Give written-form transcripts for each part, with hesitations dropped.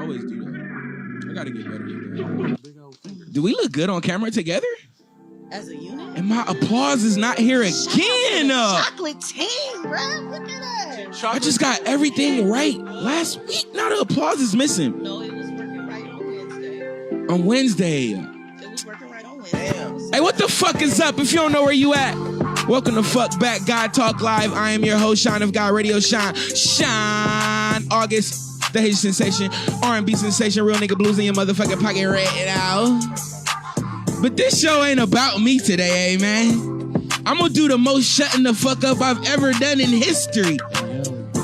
always do that. I gotta get better at that. Do we look good on camera together? As a unit? And my applause is not here again. Chocolate team, bro. Look at that. I just got everything right last week. Now the applause is missing. No, it was working right on Wednesday. On Wednesday. It was working right on Wednesday. Hey, what the fuck is up if you don't know where you at? Welcome to Fuck Back GodTalk Live. I am your host, Shine of God Radio. Shine August, the Haitian sensation, R&B sensation, real nigga blues in your motherfucking pocket right now. But this show ain't about me today, eh, man? I'm gonna do the most shutting the fuck up I've ever done in history.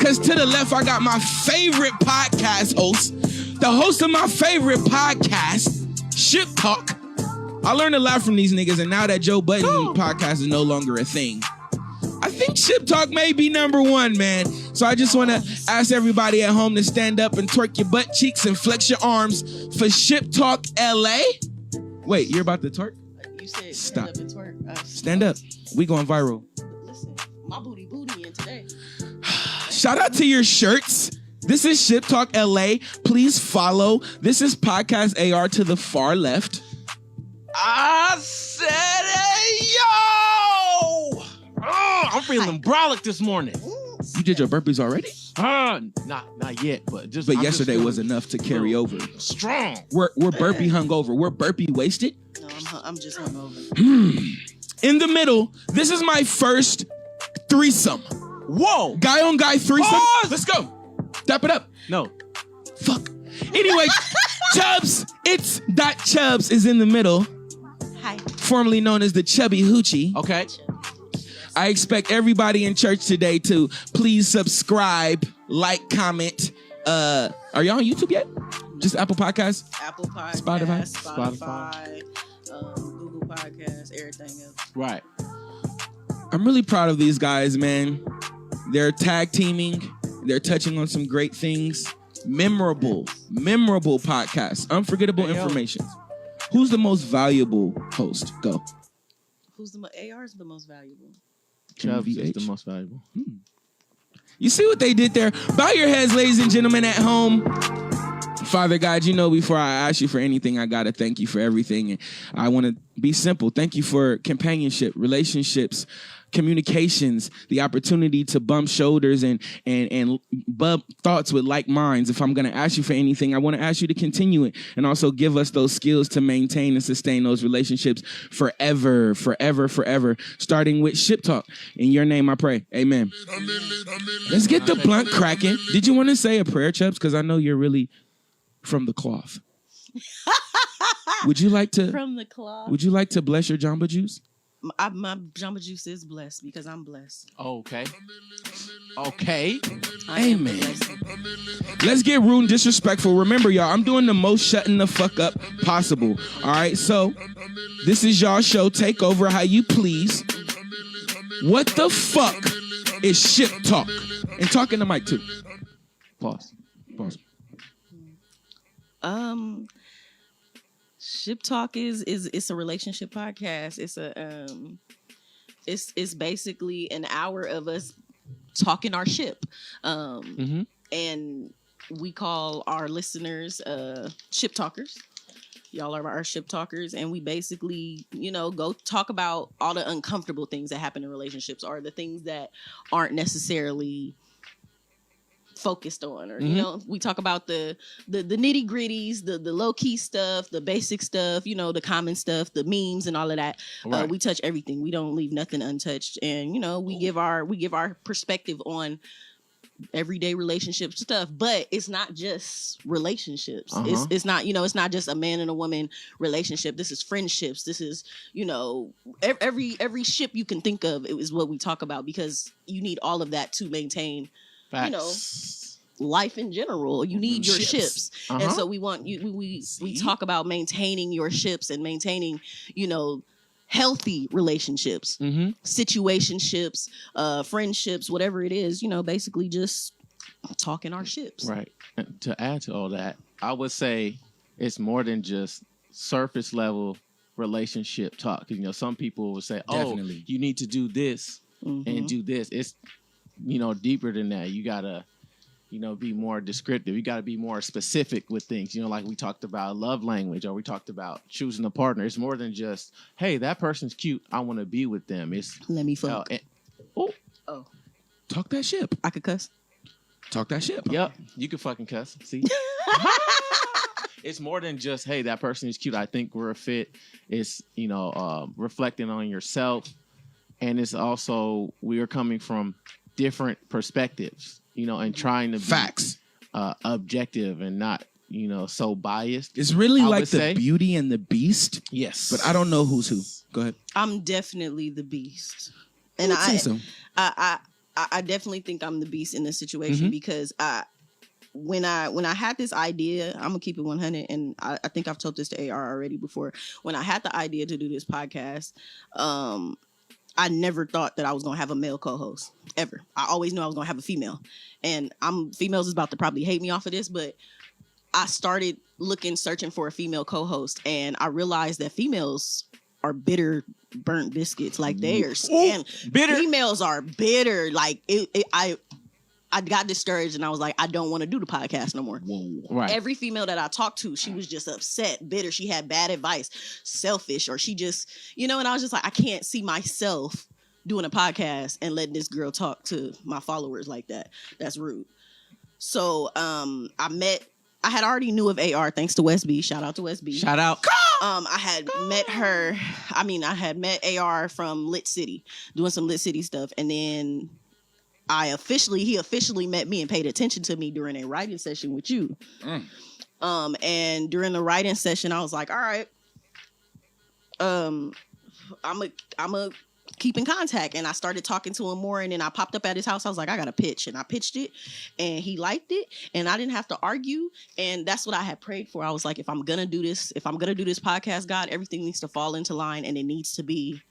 Cause to the left, I got my favorite podcast host, the host of my favorite podcast, ShipTalk. I learned a lot from these niggas, and now that Joe Budden podcast is no longer a thing, I think ShipTalk may be number one, man. So I just want to ask everybody at home to stand up and twerk your butt cheeks and flex your arms for ShipTalk LA. Wait, you're about to twerk? You said stop. Stand up and twerk. Stand up. We going viral. Listen, my booty in today. Shout out to your shirts. This is ShipTalk LA. Please follow. This is Podcast AR to the far left. I said, hey, yo! Oh, I'm feeling brolic this morning. You did your burpees already? Not yet, but just. But yesterday was enough to carry over. Strong. We're burpee hungover. We're burpee wasted. No, I'm just hungover. In the middle, this is my first threesome. Whoa! Guy on guy threesome. Pause. Let's go. Tap it up. No. Fuck. Anyway, Chubbs. It's Chubbs is in the middle. Hi. Formerly known as the Chubby Hoochie. Okay. I expect everybody in church today to please subscribe, like, comment. Are y'all on YouTube yet? Just Apple Podcasts? Apple Podcasts, Spotify. Google Podcasts, everything else. Right. I'm really proud of these guys, man. They're tag teaming. They're touching on some great things. Memorable podcasts. Unforgettable information. Who's the most valuable host? Go. AR is the most valuable. Chubbs is the most valuable. You see what they did there? Bow your heads, ladies and gentlemen at home. Father God, you know, before I ask you for anything, I got to thank you for everything. And I want to be simple. Thank you for companionship, relationships, communications, the opportunity to bump shoulders and bump thoughts with like minds. If I'm going to ask you for anything, I want to ask you to continue it and also give us those skills to maintain and sustain those relationships forever, starting with ShipTalk. In your name, I pray. Amen. Let's get the blunt cracking. Did you want to say a prayer, Chubbs? Because I know you're really from the cloth. Would you like to? From the cloth. Would you like to bless your Jamba Juice? My Jamba Juice is blessed because I'm blessed. Okay. Amen. Let's get rude and disrespectful. Remember, y'all, I'm doing the most shutting the fuck up possible. All right, so this is y'all show. Take over how you please. What the fuck is ShipTalk? And talk in the mic too. Pause. ShipTalk is a relationship podcast. It's basically an hour of us talking our ship. And we call our listeners ship talkers. Y'all are our ship talkers, and we basically, go talk about all the uncomfortable things that happen in relationships, or the things that aren't necessarily focused on, or we talk about the nitty gritties, the low key stuff, the basic stuff, the common stuff, the memes and all of that. Right. We touch everything. We don't leave nothing untouched, and we give our perspective on everyday relationship stuff. But it's not just relationships. It's not it's not just a man and a woman relationship. This is friendships. This is every ship you can think of is what we talk about, because you need all of that to maintain. Life in general. You need your ships. And so we want you, we talk about maintaining your ships and maintaining, healthy relationships, situationships, friendships, whatever it is, basically just talking our ships. Right. And to add to all that, I would say it's more than just surface level relationship talk. Some people would say, definitely, you need to do this and do this. It's deeper than that. You gotta, be more descriptive. You got to be more specific with things. Like we talked about love language, or we talked about choosing a partner. It's more than just, hey, that person's cute, I want to be with them. It's let me fuck. Oh, talk that shit. I could cuss. Talk that shit. Yep, you can fucking cuss. See. It's more than just, hey, that person is cute, I think we're a fit. It's, reflecting on yourself. And it's also, we are coming from different perspectives, and trying to Facts. Be objective and not, so biased. It's really like the Beauty and the Beast. Yes. But I don't know who's who. Go ahead. I'm definitely the Beast. And I definitely think I'm the Beast in this situation because when I had this idea, I'm gonna keep it 100, and I think I've told this to AR already before. When I had the idea to do this podcast, I never thought that I was gonna have a male co-host ever. I always knew I was gonna have a female, and females is about to probably hate me off of this, but I started searching for a female co-host, and I realized that females are bitter, burnt biscuits. Like they are bitter. Females are bitter. Like I got discouraged and I was like, I don't want to do the podcast no more. Whoa. Right. Every female that I talked to, she was just upset, bitter. She had bad advice, selfish, or she just, and I was just like, I can't see myself doing a podcast and letting this girl talk to my followers like that. That's rude. So I had already knew of AR thanks to West B. Shout out to West B. Shout out. I had met her. I had met AR from Lit City, doing some Lit City stuff, and then he officially met me and paid attention to me during a writing session with you. And during the writing session, I was like, all right, I'm a keep in contact. And I started talking to him more, and then I popped up at his house. I was like, I got a pitch, and I pitched it, and he liked it, and I didn't have to argue. And that's what I had prayed for. I was like, if I'm gonna do this podcast, God, everything needs to fall into line, and it needs to be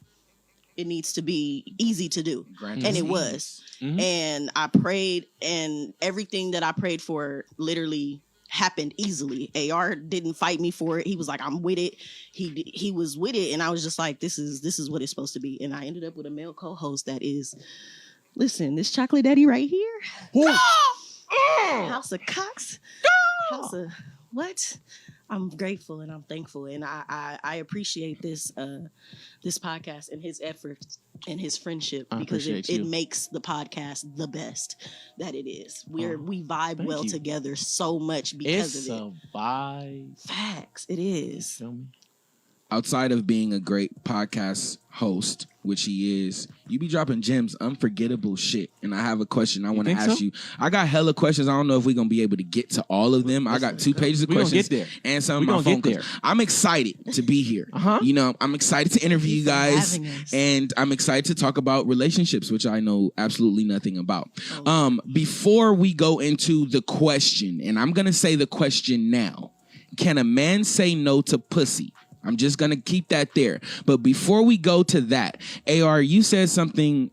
easy to do. And it was. Mm-hmm. And I prayed, and everything that I prayed for literally happened easily. AR didn't fight me for it. He was like, I'm with it. He was with it, and I was just like, this is what it's supposed to be. And I ended up with a male co-host that is, listen, this chocolate daddy right here. House of Cox. House of what? I'm grateful and I'm thankful, and I appreciate this podcast and his efforts and his friendship, because it makes the podcast the best that it is. We vibe well together so much because of it. It's a vibe. Facts. It is. You feel me? Outside of being a great podcast host, which he is, you be dropping gems, unforgettable shit. And I have a question I want to ask you. I got hella questions. I don't know if we're going to be able to get to all of them. I got 2 pages of questions and some of my phone calls. I'm excited to be here. I'm excited to interview you guys, and I'm excited to talk about relationships, which I know absolutely nothing about. Before we go into the question, and I'm going to say the question now, can a man say no to pussy? I'm just going to keep that there. But before we go to that, AR, you said something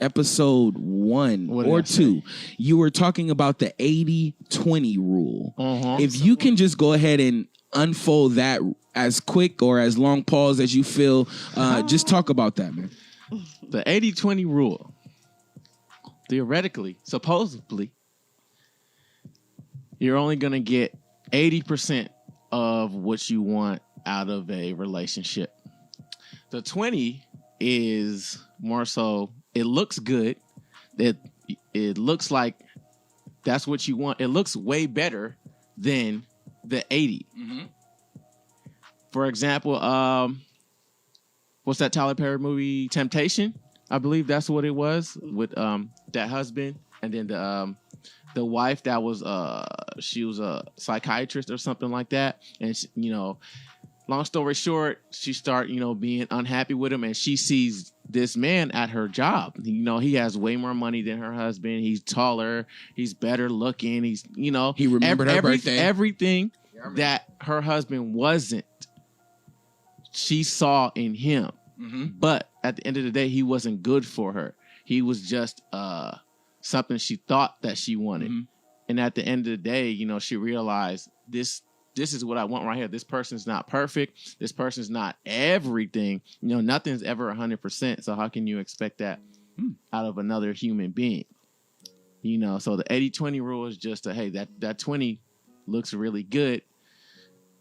episode 1 or 2. You were talking about the 80-20 rule. If you can just go ahead and unfold that as quick or as long pause as you feel, just talk about that, man. The 80-20 rule, theoretically, supposedly, you're only going to get 80% of what you want out of a relationship. The 20 is more so, it looks good. It looks like that's what you want. It looks way better than the 80. For example, what's that Tyler Perry movie, Temptation? I believe that's what it was, with that husband, and then the wife that was she was a psychiatrist or something like that, and she, long story short, she start being unhappy with him, and she sees this man at her job. He has way more money than her husband. He's taller, he's better looking. He's he remembered her birthday. Everything that her husband wasn't, she saw in him. But at the end of the day, he wasn't good for her. He was just something she thought that she wanted. And at the end of the day, she realized this is what I want right here. This person's not perfect. This person's not everything. Nothing's ever 100%. So how can you expect that out of another human being? You know, so the 80-20 rule is just hey, that 20 looks really good,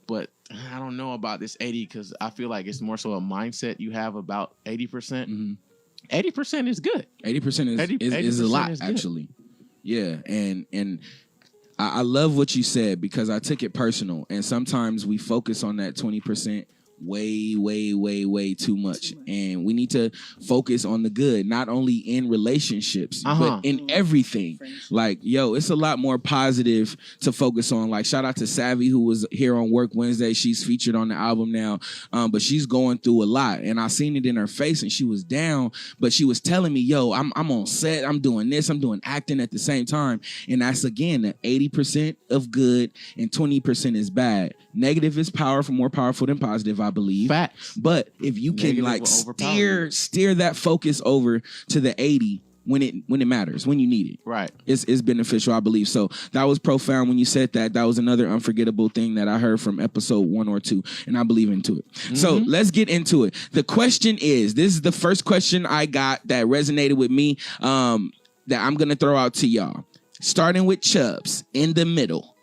but I don't know about this 80 because I feel like it's more so a mindset you have about 80%. 80% is good. 80% is a lot, actually. Yeah, and I love what you said because I took it personal, and sometimes we focus on that 20% way too much, and we need to focus on the good, not only in relationships but in everything. Like, yo, it's a lot more positive to focus on. Like, shout out to Savvy, who was here on Work Wednesday. She's featured on the album now, but she's going through a lot, and I seen it in her face, and she was down, but she was telling me, yo, I'm on set, I'm doing this, I'm doing acting at the same time. And that's, again, the 80% of good and 20% is bad. Negative is more powerful than positive, I believe. Facts. But if you can like steer that focus over to the 80 when it matters, when you need it, right, it's beneficial, I believe. So that was profound when you said that. That was another unforgettable thing that I heard from episode 1 or 2, and I believe into it. So let's get into it. The question is, this is the first question I got that resonated with me, that I'm gonna throw out to y'all, starting with Chubbs in the middle.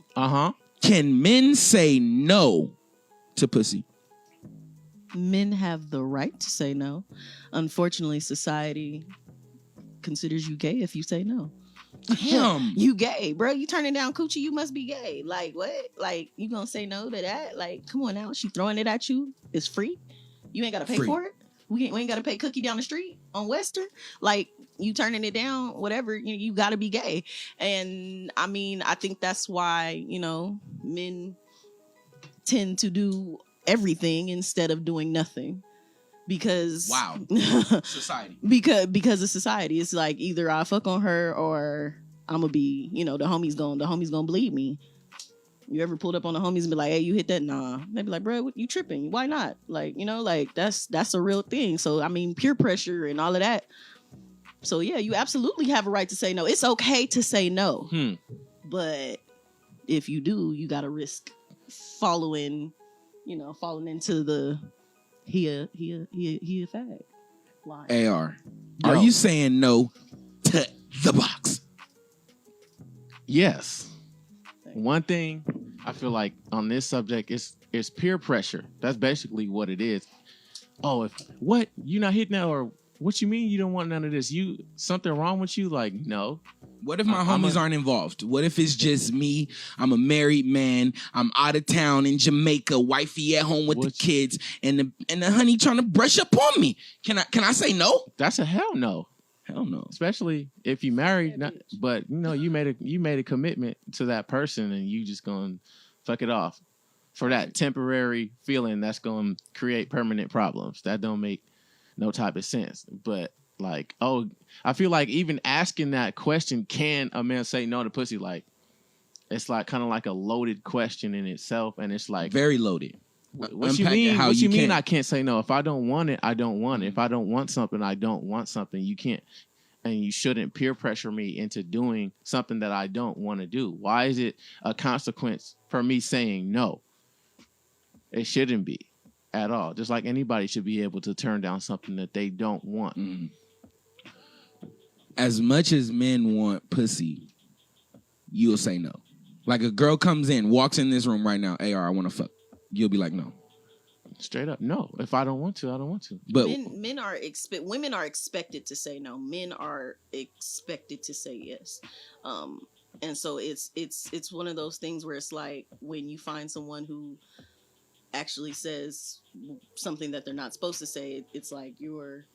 Can men say no to pussy? Men have the right to say no. Unfortunately, society considers you gay if you say no. Damn. You gay, bro. You turning down coochie, you must be gay. Like, what? Like, you gonna say no to that? Like, come on now. She throwing it at you. It's free. You ain't got to pay for it. We ain't got to pay cookie down the street on Western. Like, you turning it down, whatever, you got to be gay. And I mean, I think that's why, men tend to do everything instead of doing nothing. Because society. Because of society. It's like either I fuck on her or I'm gonna be, the homie's gonna bleed me. You ever pulled up on the homies and be like, hey, you hit that? Nah. They be like, bro, you tripping? Why not? Like, like that's a real thing. So I mean, peer pressure and all of that. So yeah, you absolutely have a right to say no. It's okay to say no. But if you do, you gotta risk falling into the he a fag line. AR, are you saying no to the box? Yes. One thing I feel like on this subject is peer pressure. That's basically what it is. Oh, you not hitting that, or what you mean you don't want none of this? Something wrong with you? Like, no. What if my homies aren't involved? What if it's just me? I'm a married man. I'm out of town in Jamaica, wifey at home with the kids, and the honey trying to brush up on me. Can I say no? That's a hell no. Hell no. Especially if you married, but you made a commitment to that person, and you just gonna fuck it off for that temporary feeling that's gonna create permanent problems. That don't make no type of sense. But like, I feel like even asking that question, can a man say no to pussy? Like, it's like kind of like a loaded question in itself, and it's like very loaded. What you mean? What you mean? I can't say no. If I don't want it, I don't want it. If I don't want something, I don't want something. You can't, and you shouldn't peer pressure me into doing something that I don't want to do. Why is it a consequence for me saying no? It shouldn't be at all. Just like anybody should be able to turn down something that they don't want. As much as men want pussy, you'll say no. Like, a girl comes in, walks in this room right now, AR, I want to fuck. You'll be like, no. Straight up, no. If I don't want to, I don't want to. But women are expected to say no. Men are expected to say yes. And so it's one of those things where it's like, when you find someone who actually says something that they're not supposed to say, it's like you're,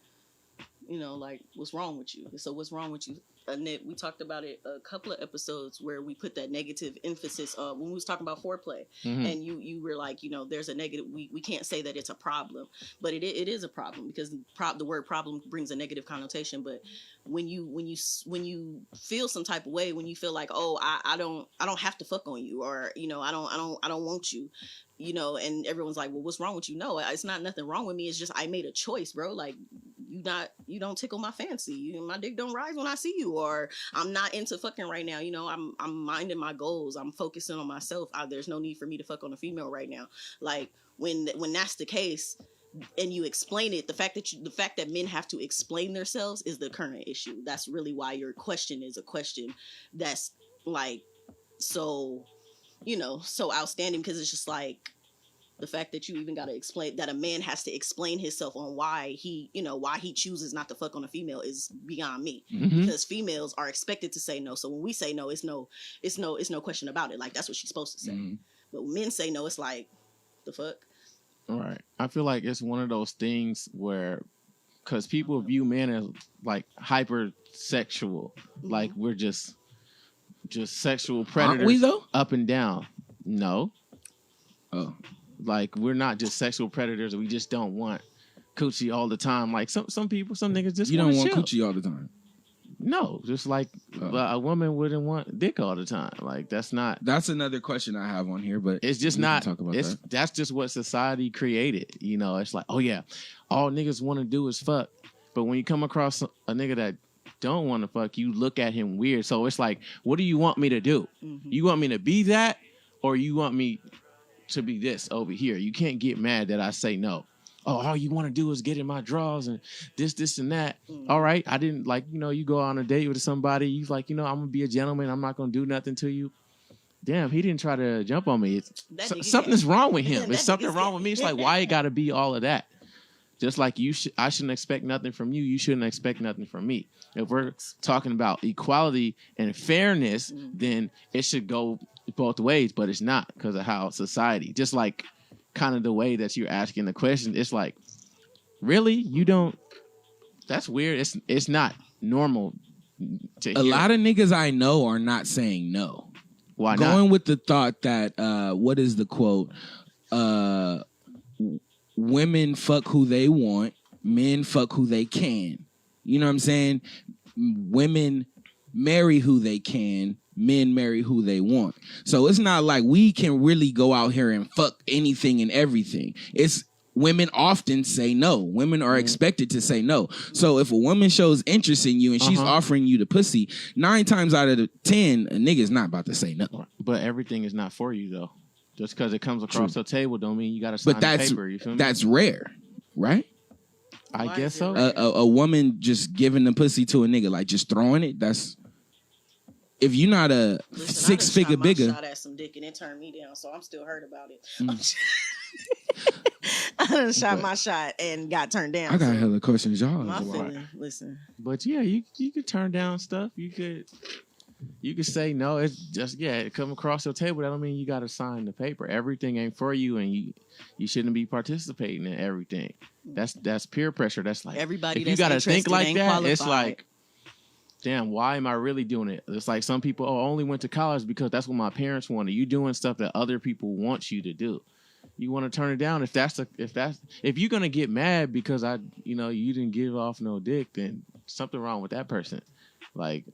like, what's wrong with you? So what's wrong with you? Annette, we talked about it a couple of episodes where we put that negative emphasis when we was talking about foreplay, and you were like, there's a negative. We can't say that it's a problem, but it is a problem, because the word problem brings a negative connotation. But when you feel some type of way, when you feel like, oh, I don't have to fuck on you, or I don't want you, and everyone's like, well, what's wrong with you? No, it's not nothing wrong with me. It's just I made a choice, bro. Like, you don't tickle my fancy. My dick don't rise when I see you, or I'm not into fucking right now. I'm minding my goals. I'm focusing on myself. There's no need for me to fuck on a female right now. Like, when that's the case, and you explain it, the fact that men have to explain themselves is the current issue. That's really why your question is a question that's like so, so outstanding, because it's just like the fact that you even got to explain that a man has to explain himself on why he chooses not to fuck on a female is beyond me. Because females are expected to say no. So when we say no, it's no question about it. Like, that's what she's supposed to say. But when men say no, it's like, the fuck? All right. I feel like it's one of those things where, because people view men as like hypersexual, like we're just sexual predators. Aren't we though? Up and down. No. Oh. Like, we're not just sexual predators. We just don't want coochie all the time. Like some people, some niggas just you don't want chill. coochie all the time. No, just like a woman wouldn't want dick all the time. Like, that's another question I have on here, but it's just not. Talk about that. That's just what society created. It's like, oh yeah, all niggas want to do is fuck. But when you come across a nigga that don't want to fuck, you look at him weird. So it's like, what do you want me to do? You want me to be that, or you want me to be this over here? You can't get mad that I say no. Oh, all you want to do is get in my drawers and this and that. All right, I didn't like, you go on a date with somebody, you like, I'm gonna be a gentleman, I'm not gonna do nothing to you. Damn, he didn't try to jump on me. Something's wrong with him. It's something wrong with me. It's like, why it gotta be all of that? Just like I shouldn't expect nothing from you. You shouldn't expect nothing from me. If we're talking about equality and fairness, then it should go both ways, but it's not, because of how society, just like kind of the way that you're asking the question, it's like, really? You don't? That's weird. It's not normal to hear. A lot of niggas I know are not saying no. Why not? Going with the thought that, what is the quote? Women fuck who they want, men fuck who they can. You know what I'm saying? Women marry who they can, men marry who they want. So it's not like we can really go out here and fuck anything and everything. It's women often say no. Women are expected to say no. So if a woman shows interest in you and she's offering you the pussy, 9 times out of the 10, a nigga's not about to say no. But everything is not for you, though. Just because it comes across the table don't mean you got to sign the paper. You feel me? That's rare, right? I guess so. A woman just giving the pussy to a nigga, like just throwing it, that's... If you're not a 6-figure bigger... I shot at some dick and it turned me down, so I'm still hurt about it. I done shot my shot and got turned down. I got hella questions, y'all. My feeling, listen. But yeah, you could turn down stuff. You could say no. It's just, it come across your table. That don't mean you got to sign the paper. Everything ain't for you, and you shouldn't be participating in everything. That's peer pressure. That's like, everybody. If you got to think like that, qualified. It's like, damn, why am I really doing it? It's like some people, I only went to college because that's what my parents wanted. You doing stuff that other people want you to do. You want to turn it down. If you're gonna get mad because you didn't give off no dick, then something wrong with that person. Like,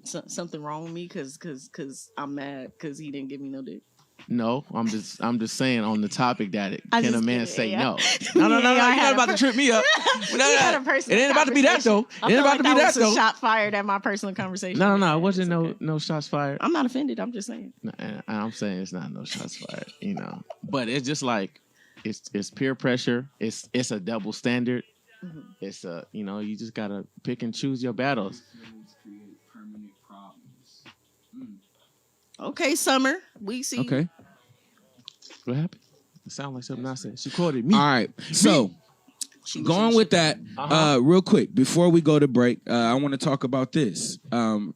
something wrong with me because I'm mad because he didn't give me no dick. No, I'm just saying on the topic that can a man say no? No, you're not about to trip me up. It ain't about to be that though. It ain't about to be that though. Shot fired at my personal conversation. No, it wasn't no shots fired. I'm not offended. I'm just saying. No, I'm saying it's not no shots fired. But it's just like it's peer pressure. It's a double standard. It's you just gotta pick and choose your battles. Okay, Summer. We see. Okay. What happened? It sounded like something I said. She quoted me. All right. So, going with that, real quick, before we go to break, I want to talk about this. We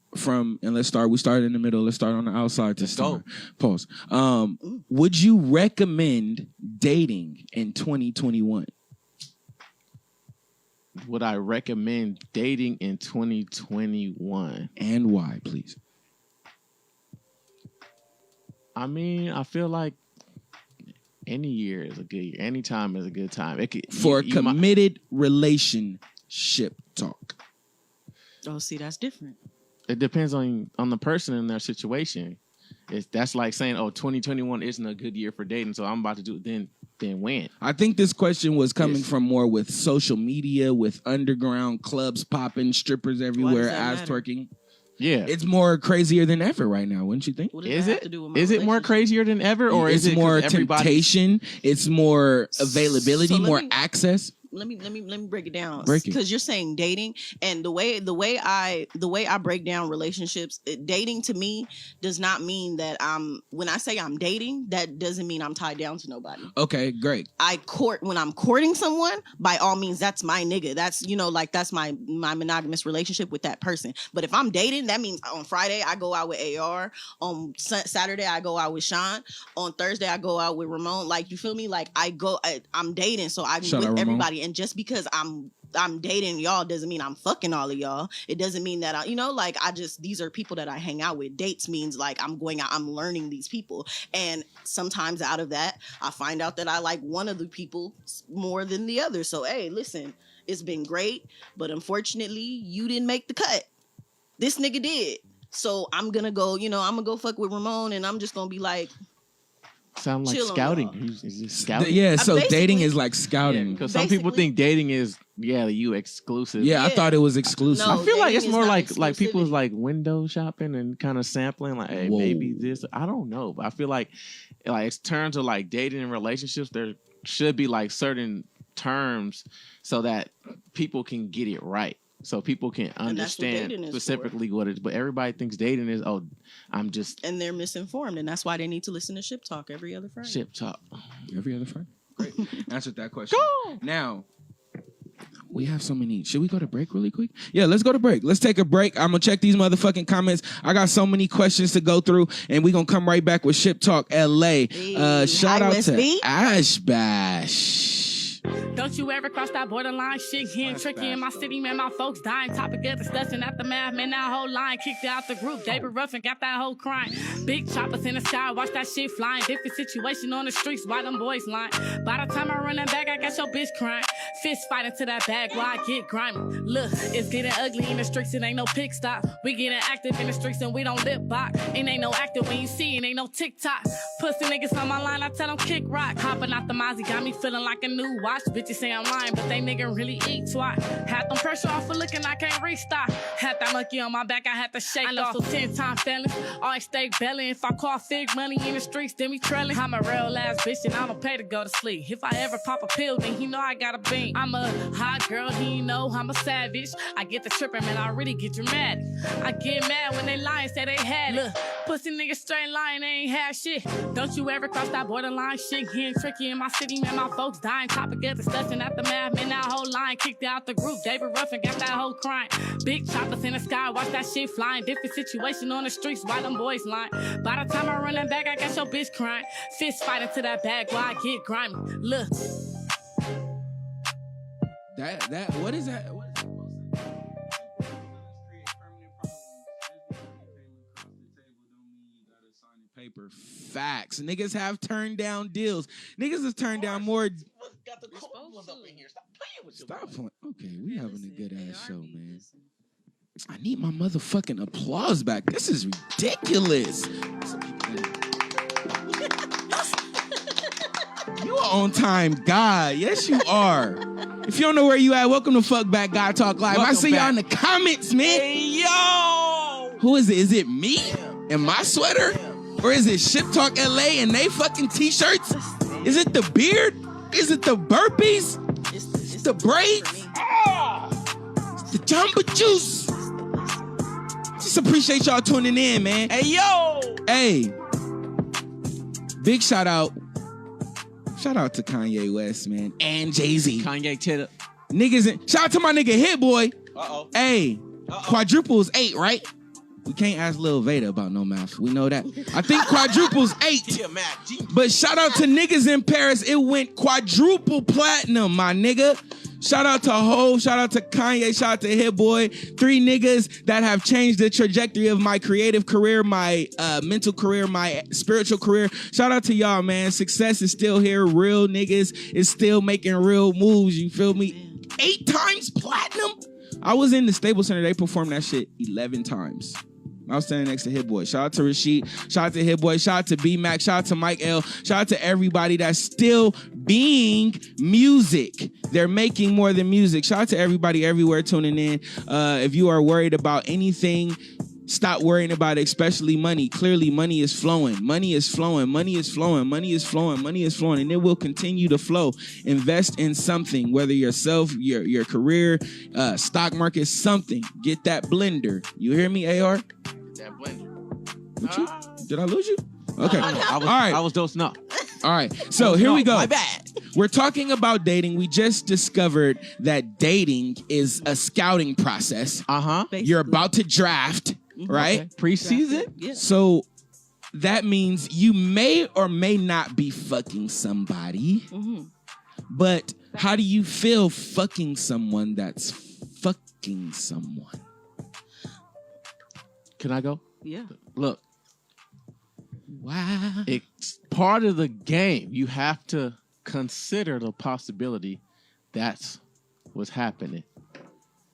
started in the middle. Let's start on the outside to start. Pause. Would you recommend dating in 2021? Would I recommend dating in 2021? And why, please? I mean, I feel like any year is a good year. Any time is a good time. For a committed relationship talk. Oh, see, that's different. It depends on the person and their situation. That's like saying, 2021 isn't a good year for dating, so I'm about to do it. Then when? I think this question was coming from more with social media, with underground clubs popping, strippers everywhere, ass twerking. Yeah. It's more crazier than ever right now, wouldn't you think? What does Is that have it? to do with my Is it more relationship? crazier than ever, or It's is it more everybody? temptation? It's more availability, So let more me- access. Let me break it down. Break it. Because you're saying dating, and the way I break down relationships, dating to me does not mean that when I say I'm dating, that doesn't mean I'm tied down to nobody. Okay, great. When I'm courting someone, by all means, that's my nigga. That's that's my monogamous relationship with that person. But if I'm dating, that means on Friday I go out with AR, on Saturday I go out with Sean, on Thursday I go out with Ramon. Like, you feel me? Like, I'm dating, so I'm Shout out, with Ramon. everybody. And just because I'm dating y'all doesn't mean I'm fucking all of y'all. It doesn't mean that these are people that I hang out with. Dates means like I'm going out, I'm learning these people. And sometimes out of that, I find out that I like one of the people more than the other. So, hey, listen, it's been great, but unfortunately you didn't make the cut. This nigga did. So I'm gonna go fuck with Ramon, and I'm just gonna be like, Sound like chill on scouting. y'all. He's just scouting. Yeah, so basically- dating is like scouting. Because some people Basically- think dating is you exclusive. Yeah, I Yeah. thought it was exclusive. No. I feel like dating it's is more not like people's exclusivity. like window shopping and kind of sampling. Like, hey, Whoa. maybe this. I don't know, but I feel like in terms of like dating and relationships, there should be like certain terms so that people can get it right. So people can that's what understand dating is specifically what it is. But everybody thinks dating is, I'm just and they're misinformed, and that's why they need to listen to Ship Talk every other Friday. ship talk. Every other Friday. Great. Answered that question. Now, we have so many. Should we go to break really quick? Yeah, let's go to break. Let's take a break. I'm going to check these motherfucking comments. I got so many questions to go through, and we're going to come right back with Ship Talk LA. Shout Hi, out West to B. Ash Bash. Don't you ever cross that borderline? Shit getting tricky in my city, man. My folks dying. Topic of discussion at the math, man. That whole line kicked out the group. David Ruffin got that whole crying. Big choppers in the sky, watch that shit flying. Different situation on the streets, why them boys lying? By the time I run that back, I got your bitch crying. Fist fighting to that bag while I get grimy. Look, it's getting ugly in the streets, it ain't no pick stop. We getting active in the streets and we don't lip box. It ain't no active when you see it, ain't no TikTok. Pussy niggas on my line, I tell them kick rock. Hopping out the Mozzie, got me feeling like a new watch. Bitches say I'm lying, but they nigga really eat twat. Had them pressure off for looking, I can't restock. Had that monkey on my back, I had to shake off. So 10-time felon, always stay belling. If I call fig money in the streets, then we trailing. I'm a real ass bitch and I don't pay to go to sleep. If I ever pop a pill, then he know I got a bean. I'm a hot girl, he know I'm a savage. I get the tripping, man, I really get dramatic. I get mad when they lie and say they had it. Look, pussy niggas straight lying, they ain't had shit. Don't you ever cross that borderline? Shit getting tricky in my city, man, my folks dying. Topic of discussion at the math, man, that whole line kicked out the group. David Ruffin got that whole crying. Big choppers in the sky, watch that shit flying. Different situation on the streets, why them boys lying? By the time I run that back, I got your bitch crying. Fist fighting to that bag while I get grimy. Look. That what is that? Paper facts. Niggas have turned down deals. Niggas have turned down more. Got the cold ones up in here. Stop playing with Stop playing. Okay, we having a good ass show, man. I need my motherfucking applause back. This is ridiculous. You are on time, God. Yes, you are. If you don't know where you at, welcome to Fuck Back GodTalk Live. I Welcome see y'all back. in the comments, man. Hey, yo! Who is it? Is it me and my sweater? Or is it ShipTalk LA and they fucking t-shirts? Is it the beard? Is it the burpees? It's the braids? It's the Jamba Juice. Just appreciate y'all tuning in, man. Hey, yo! Hey, big shout out. Shout out to Kanye West, man, and Jay-Z. Kanye Titter. Niggas, shout out to my nigga Hit Boy. Uh-oh. Hey, quadruple's 8, right? We can't ask Lil Veda about no math. We know that. I think quadruple's 8. Yeah, Matt. But shout out to niggas in Paris. It went quadruple platinum, my nigga. Shout out to Hoe. Shout out to Kanye. Shout out to Hit Boy. 3 niggas that have changed the trajectory of my creative career, my mental career, my spiritual career. Shout out to y'all, man. Success is still here. Real niggas is still making real moves. You feel me? 8 times platinum? I was in the Staples Center. They performed that shit 11 times. I was standing next to Hit Boy. Shout out to Rasheed. Shout out to Hit Boy. Shout out to B-Mac. Shout out to Mike L. Shout out to everybody that's still being music. They're making more than music. Shout out to everybody everywhere tuning in. If you are worried about anything Stop worrying about it, especially money. Clearly, money is flowing. Money is flowing. Money is flowing. Money is flowing. Money is flowing, and it will continue to flow. Invest in something, whether yourself, your career, stock market, something. Get that blender. You hear me, AR? That blender. Did I lose you? Okay. All right. I was dosing up. All right. So here we go. My bad. We're talking about dating. We just discovered that dating is a scouting process. You're about to draft, right? Okay. Preseason? Yeah. So that means you may or may not be fucking somebody. But how do you feel fucking someone that's fucking someone? Can I go? Yeah. Look, Wow. it's part of the game. You have to consider the possibility that's what's happening.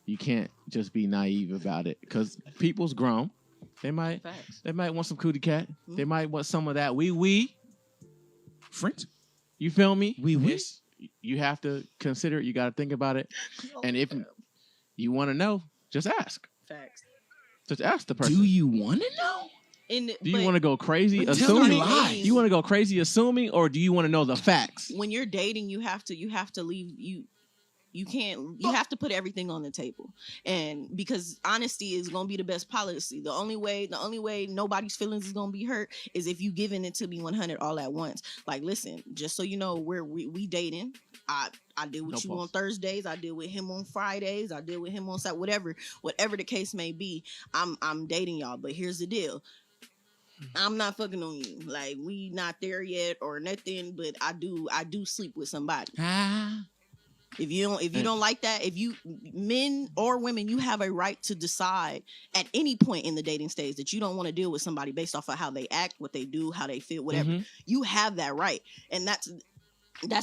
You can't just be naive about it because people's grown. They might want some cootie cat. They might want some of that wee. French? You feel me? Wee. You have to consider it. You got to think about it. And if you want to know, just ask. Facts. Just ask the person. Do you want to know? Do you want to go crazy But tell me assuming? lies. You want to go crazy assuming, or do you want to know the facts? When you're dating, you have to leave you can't you have to put everything on the table. And because honesty is gonna be the best policy. The only way nobody's feelings is gonna be hurt is if you giving it to me 100 all at once. Like, listen, just so you know, we dating. I deal with you on Thursdays. I deal with him on Fridays. I deal with him on Saturday. Whatever the case may be, I'm dating y'all. But here's the deal. I'm not fucking on you. Like, we not there yet or nothing. But I do sleep with somebody. If you don't like that, if you men or women, you have a right to decide at any point in the dating stage that you don't want to deal with somebody based off of how they act, what they do, how they feel, whatever. You have that right, and that's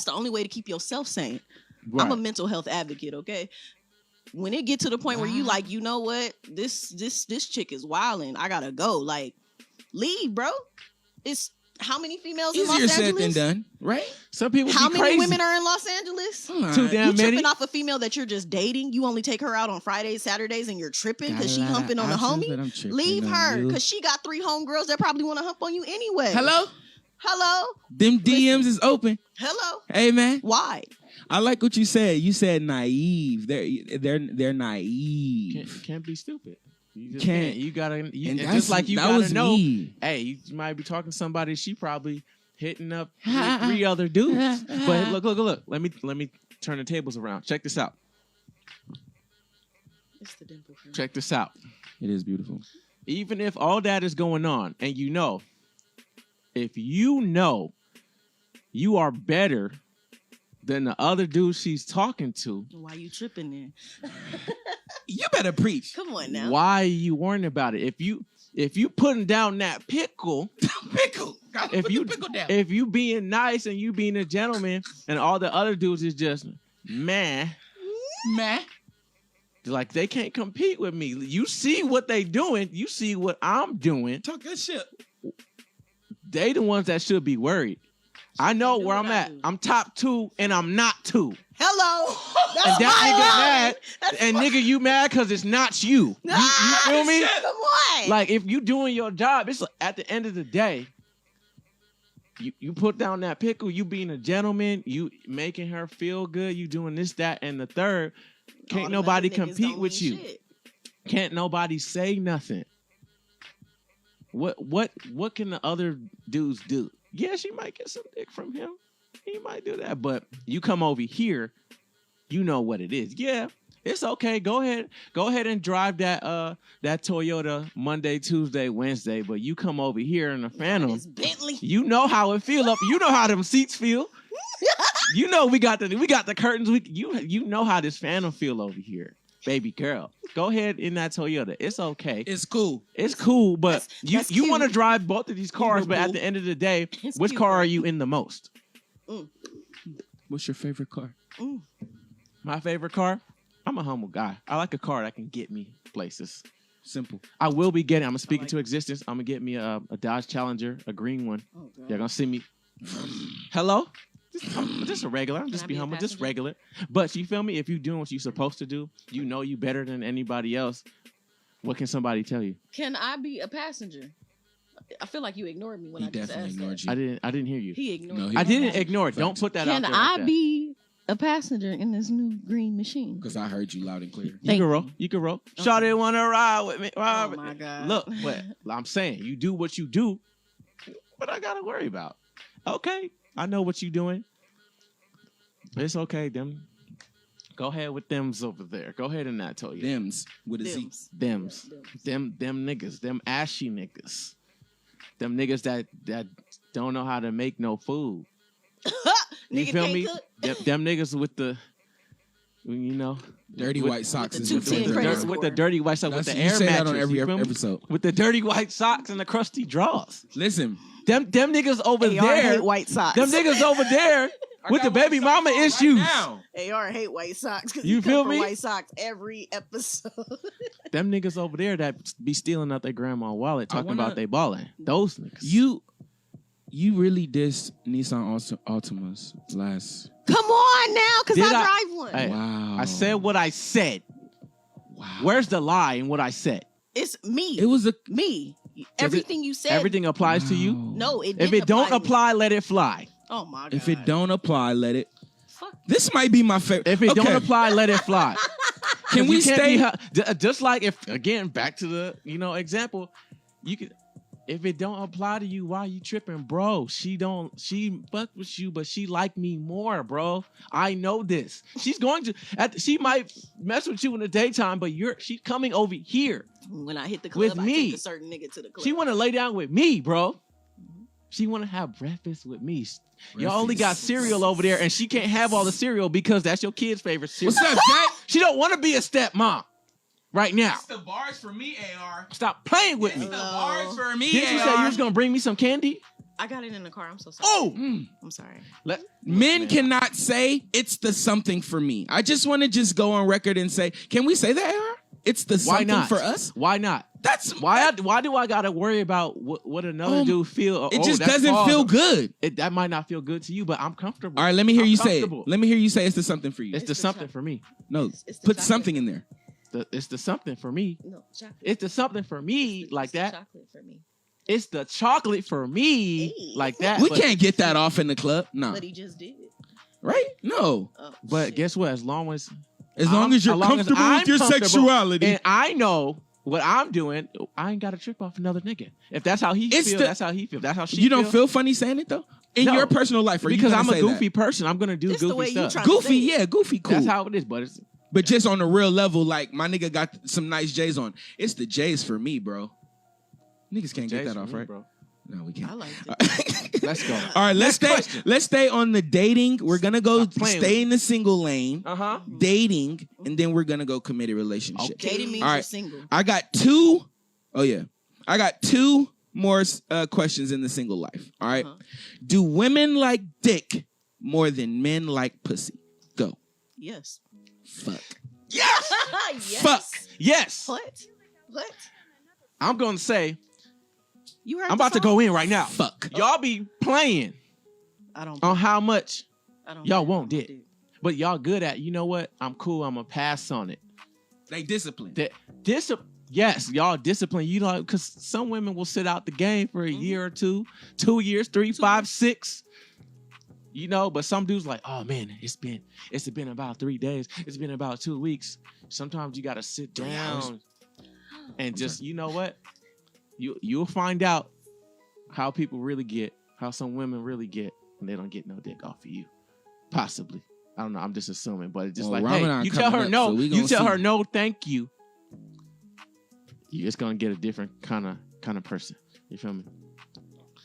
the only way to keep yourself sane. Right. I'm a mental health advocate, okay? When it get to the point where you like, you know what, this chick is wilding, I gotta go. Like, leave, bro. It's how many females in Los Easier Angeles? said than done, right? Some people How be many crazy. women are in Los Angeles? Too damn You many. tripping off a female that you're just dating? You only take her out on Fridays, Saturdays, and you're tripping because she humping on a homie? Leave her, because she got 3 homegirls that probably want to hump on you anyway. Hello? Them DMs is open. Hello? Hey, man. Why? I like what you said. You said naive. They're naive. Can't be stupid. You just Can't. You gotta. And just like you that gotta was know. me. Hey, you might be talking to somebody. She probably hitting up 3 other dudes. But look. Let me turn the tables around. Check this out. It's the dimple. Check this out. It is beautiful. Even if all that is going on, and if you know you are better than the other dude she's talking to, Why you tripping there? You better preach. Come on now. why are you worrying about it? If you putting down that pickle, Gotta put the pickle down. if you being nice and you being a gentleman, and all the other dudes is just man, like they can't compete with me. You see what they doing. You see what I'm doing. Talk that shit. They the ones that should be worried. I know where I'm at. I'm top 2 and I'm not 2. Hello. That's And that my nigga line. mad. And nigga, you mad because it's not you. You feel me? Come on. Like, if you doing your job, it's like, at the end of the day, you put down that pickle, you being a gentleman, you making her feel good, you doing this, that, and the third. Can't All nobody them other niggas compete don't with mean you. shit. Can't nobody say nothing. What can the other dudes do? Yeah, she might get some dick from him. He might do that. But you come over here, you know what it is. Yeah, it's okay. Go ahead and drive that Toyota Monday, Tuesday, Wednesday. But you come over here in the Phantom. It's Bentley. You know how it feel up. You know how them seats feel. You know we got the curtains. You know how this Phantom feel over here. Baby girl, go ahead in that Toyota. It's okay. It's cool. It's cool, but that's you want to cute. drive both of these cars, but at the end of the day, It's which cute, car bro. are you in the most? What's your favorite car? My favorite car? I'm a humble guy. I like a car that can get me places. Simple. I will be getting, I'm going to speak into existence. I'm going to get me a Dodge Challenger, a green one. You're going to see me. Hello? Just a regular. I'm just I be be a humble. Just passenger? regular. But you feel me? If you're doing what you're supposed to do, you know you better than anybody else. What can somebody tell you? Can I be a passenger? I feel like you ignored me when He I just definitely asked ignored that. you. I didn't hear you. He ignored No, me. he- I didn't ignore it. Don't put that out Can there. I like that. be a passenger in this new green machine? Because I heard you loud and clear. You can roll. You can roll. Shawty wanna ride with me. Ride Oh with my me. God. Look, but I'm saying you do what you do. What I gotta worry about? Okay, I know what you doing. It's okay. Them. Go ahead with them's over there. Go ahead and not tell you. Thems with a Z. Dems. Them niggas. Them ashy niggas. Them niggas that don't know how to make no food. You Nigga feel can't me? cook. Them niggas with the, you know, Dirty with- white socks the is 210 what credit they're score. doing. with the dirty white socks, with That's- the you air say mattress. that on every you feel me? episode. With the dirty white socks and the crusty drawers. Listen, Them niggas over AR there. hate white socks. Them niggas over there with the baby mama issues. AR hate white socks because You he feel come for me? white socks every episode. Them niggas over there that be stealing out their grandma wallet, talking wanna- about they balling. Those niggas. you really dissed Nissan Altimas last. Come on now, because Did I I- drive one. Hey, Wow. I said what I said. Wow. Where's the lie in what I said? It's me. It was a. me. Everything you said. Everything applies to you. Wow. No, it If didn't it don't to me. apply, let it fly. Oh my god. If it don't apply, let it. Fuck. This might be my favorite. If it Okay. don't apply, let it fly. Can we You can't stay? be just like if again back to the example, you could if it don't apply to you, why you tripping, bro? She fuck with you, but she like me more, bro. I know this. She's going to. She might mess with you in the daytime, but she's coming over here. When I hit the club, With I me. take a certain nigga to the club. She want to lay down with me, bro. She want to have breakfast with me. Y'all only got cereal over there, and she can't have all the cereal because that's your kid's favorite cereal. What's up, Jack? She don't want to be a stepmom right now. the bars for me, AR. Stop playing with me. The bars for me, Didn't you say you was gonna bring me some candy? I got it in the car. I'm so sorry. Oh, I'm sorry. Men cannot say it's the something for me. I just want to go on record and say, can we say that, AR? It's the why something not for us. Why not? That's Why do I gotta worry about what another dude feel? It just doesn't feel good. That might not feel good to you, but I'm comfortable. All right, let me hear I'm you say it. comfortable. Let me hear you say it's the something for you. It's the something for me. No, It's the put chocolate. something in there. It's the something for me. No, chocolate. It's the something for me It's like the that. Chocolate for me. It's the chocolate for me Hey. like that. We but, can't get that off in the club. No. But he just did it. Right? No. Oh, But shit. guess what? As long as You're as long as comfortable I'm with your comfortable sexuality. and I know what I'm doing, I ain't got to trip off another nigga. If that's how he It's feel, the- that's how he feel. That's how she You don't feel funny saying it though? In No. your personal life, or because you I'm gonna a say goofy that? person. I'm gonna do This the way goofy you stuff. tryna- Goofy, say it. yeah, goofy, cool. That's how it is. But it's But just on a real level, like my nigga got some nice J's on. It's the J's for me, bro. Niggas can't get J's that for off, me, right? bro. No, we I can't. liked it. Let's go. All right, let's Next stay. question. Let's stay on the dating. We're gonna go Stop playing stay with in the single lane, Uh-huh. dating, and then we're gonna go committed relationship. Okay. Dating means All you're right. single. I got two. Oh yeah, I got two more questions in the single life. All right. Uh-huh. Do women like dick more than men like pussy? Go. Yes. Fuck. Yes. yes. Fuck. Yes. What? What? I'm gonna say You heard I'm about to go in right now. Fuck. Y'all be playing I don't. on how much I don't. y'all I won't don't dick. do. But y'all good at, you know what? I'm cool. I'm gonna pass on it. They discipline. Yes, y'all discipline. You know, because some women will sit out the game for a Mhm. year or 2 years, 3, 5, 6. You know, but some dudes like, oh man, it's been about 3 days. It's been about 2 weeks. Sometimes you gotta sit 3 hours. down and just, you know what? You'll find out how people really get, how some women really get, and they don't get no dick off of you. Possibly. I don't know. I'm just assuming, but it's just Well, like, hey, Ramadan you tell coming her up, no. so we You gonna tell see. her no, thank you. You're just gonna get a different kind of person. You feel me?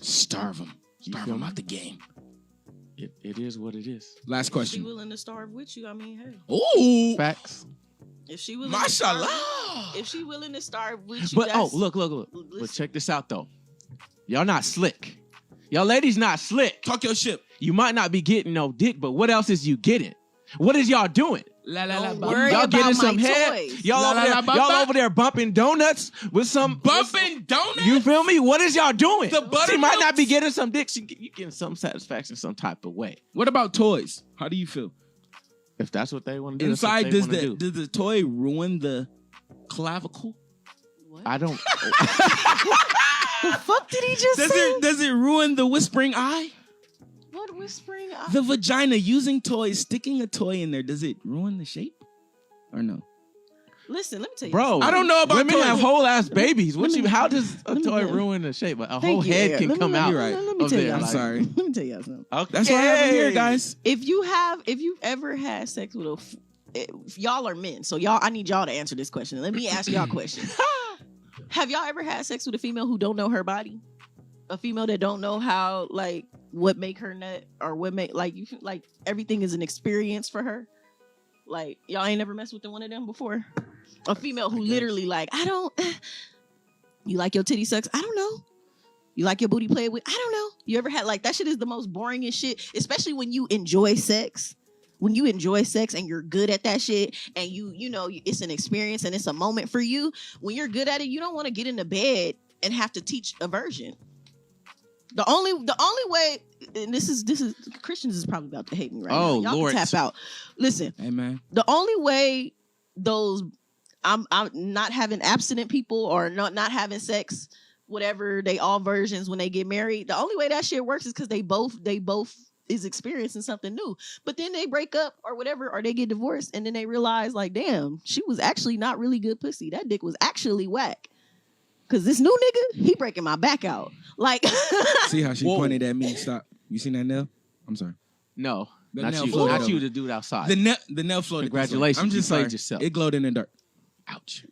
Starve them. You Starve feel them me? out the game. It is what it is. Last If she question. willing to starve with you, I mean, hey. Ooh. Facts. If she willing, Mashallah. if she willing to starve with you, But that's, look. But listen. check this out though. Y'all not slick. Y'all ladies not slick. Talk your shit. You might not be getting no dick, but what else is you getting? What is y'all doing? La la Don't la. worry Y'all about getting my some head? toys. Y'all La, over la, there? la, ba, Y'all ba. over there bumping donuts with some Bumping donuts. You feel me? What is y'all doing? The She might not buttermilks? be getting some dick. You getting some satisfaction some type of way. What about toys? How do you feel? If that's what they want to do. Inside, that's what they wanna do. does the toy ruin the clavicle? I don't. The fuck did he just say? Does it ruin the whispering eye? What whispering? The vagina, using toys, sticking a toy in there, does it ruin the shape? Or no? Listen, let me tell you. Bro, I don't know about women toys. have whole ass babies. How does a let me toy tell you. ruin the shape? A Thank whole you, head Eric. can come out. You're right. Let me of tell there, you. I'm like- sorry. Let me tell y'all something. Okay. That's what happened here, guys. If you've ever had sex with if y'all are men, so I need y'all to answer this question. Let me ask y'all a question. Have y'all ever had sex with a female who don't know her body? A female that don't know how, like, what make her nut or what make, like, you like everything is an experience for her? Like, y'all ain't never messed with one of them before? A female who literally, like, you like your titty sucks? I don't know. You like your booty played with? I don't know. You ever had, like, that shit is the most boringest shit, especially when you enjoy sex. When you enjoy sex and you're good at that shit and you know, it's an experience and it's a moment for you. When you're good at it, you don't want to get into bed and have to teach a virgin. The only way, and this is Christians is probably about to hate me right now. Y'all Lord. can tap out. Listen, Amen. the only way those I'm not having abstinent people or not having sex, whatever they all versions when they get married. The only way that shit works is because they both is experiencing something new. But then they break up or whatever, or they get divorced, and then they realize, like, damn, she was actually not really good pussy. That dick was actually whack. Cause this new nigga, he breaking my back out. Like, See how she Whoa. pointed at me? Stop. You seen that nail? I'm sorry. No, The not nail you. floated Not over. you, the dude outside. The nail floated. this way. Congratulations, I'm just you played sorry. yourself. It glowed in the dark. Ouch.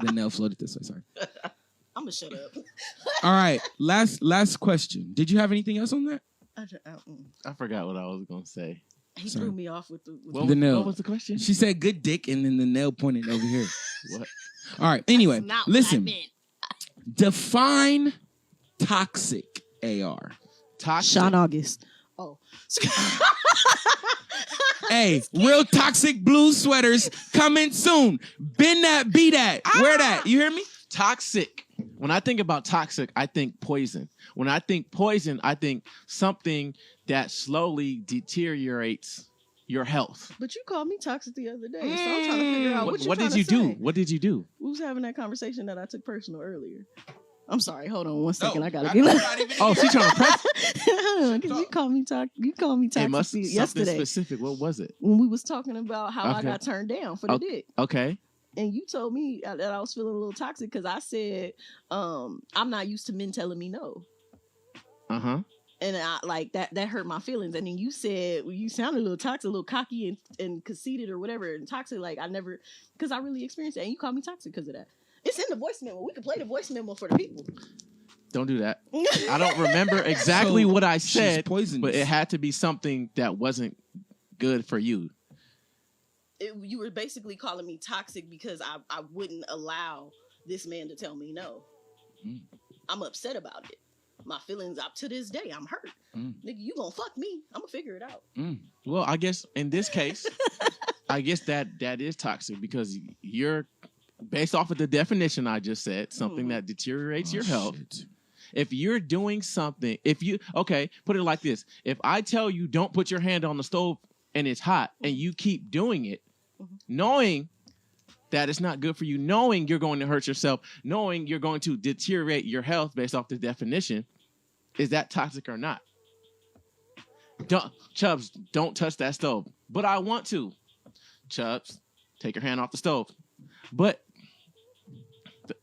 The nail floated this way. Sorry. I'm gonna shut up. All right. Last question. Did you have anything else on that? I forgot what I was gonna say. He Sorry. threw me off with the. What, The nail. what was the question? She said good dick, and then the nail pointed over here. What? All right. Anyway, Not what I listen. meant. Define toxic AR. Toxic. Sean August. Oh. Hey, real toxic blue sweaters coming soon. Bend that, be that. Wear that. You hear me? Toxic. When I think about toxic, I think poison. When I think poison, I think something that slowly deteriorates your health. But you called me toxic the other day, so I'm trying to figure out What did you do? What did you do? We was having that conversation that I took personal earlier. I'm sorry. Hold on one second. No, I gotta I'm get. not even Oh, she trying to press. Because you called me toxic. You called me It toxic must something yesterday specific. What was it? when we was talking about how I Okay. got turned down for the dick. Okay. And you told me that I was feeling a little toxic because I said I'm not used to men telling me no. Uh-huh. And I like that hurt my feelings. And then you said, well, you sounded a little toxic, a little cocky and conceited or whatever. And toxic, like I never, because I really experienced it. And you called me toxic because of that. It's in the voice memo. We can play the voice memo for the people. Don't do that. I don't remember exactly what I She's said, poisonous. but it had to be something that wasn't good for you. You were basically calling me toxic because I wouldn't allow this man to tell me no. Mm. I'm upset about it. My feelings up to this day, I'm hurt. Mm. Nigga, you gonna fuck me. I'm gonna figure it out. Well, I guess in this case, I guess that is toxic because you're based off of the definition I just said, something that deteriorates your health. Shit. If you're doing something, put it like this. If I tell you don't put your hand on the stove and it's hot and you keep doing it, knowing that it's not good for you, knowing you're going to hurt yourself, knowing you're going to deteriorate your health based off the definition, is that toxic or not? Chubbs, don't touch that stove. But I want to. Chubbs, take your hand off the stove. But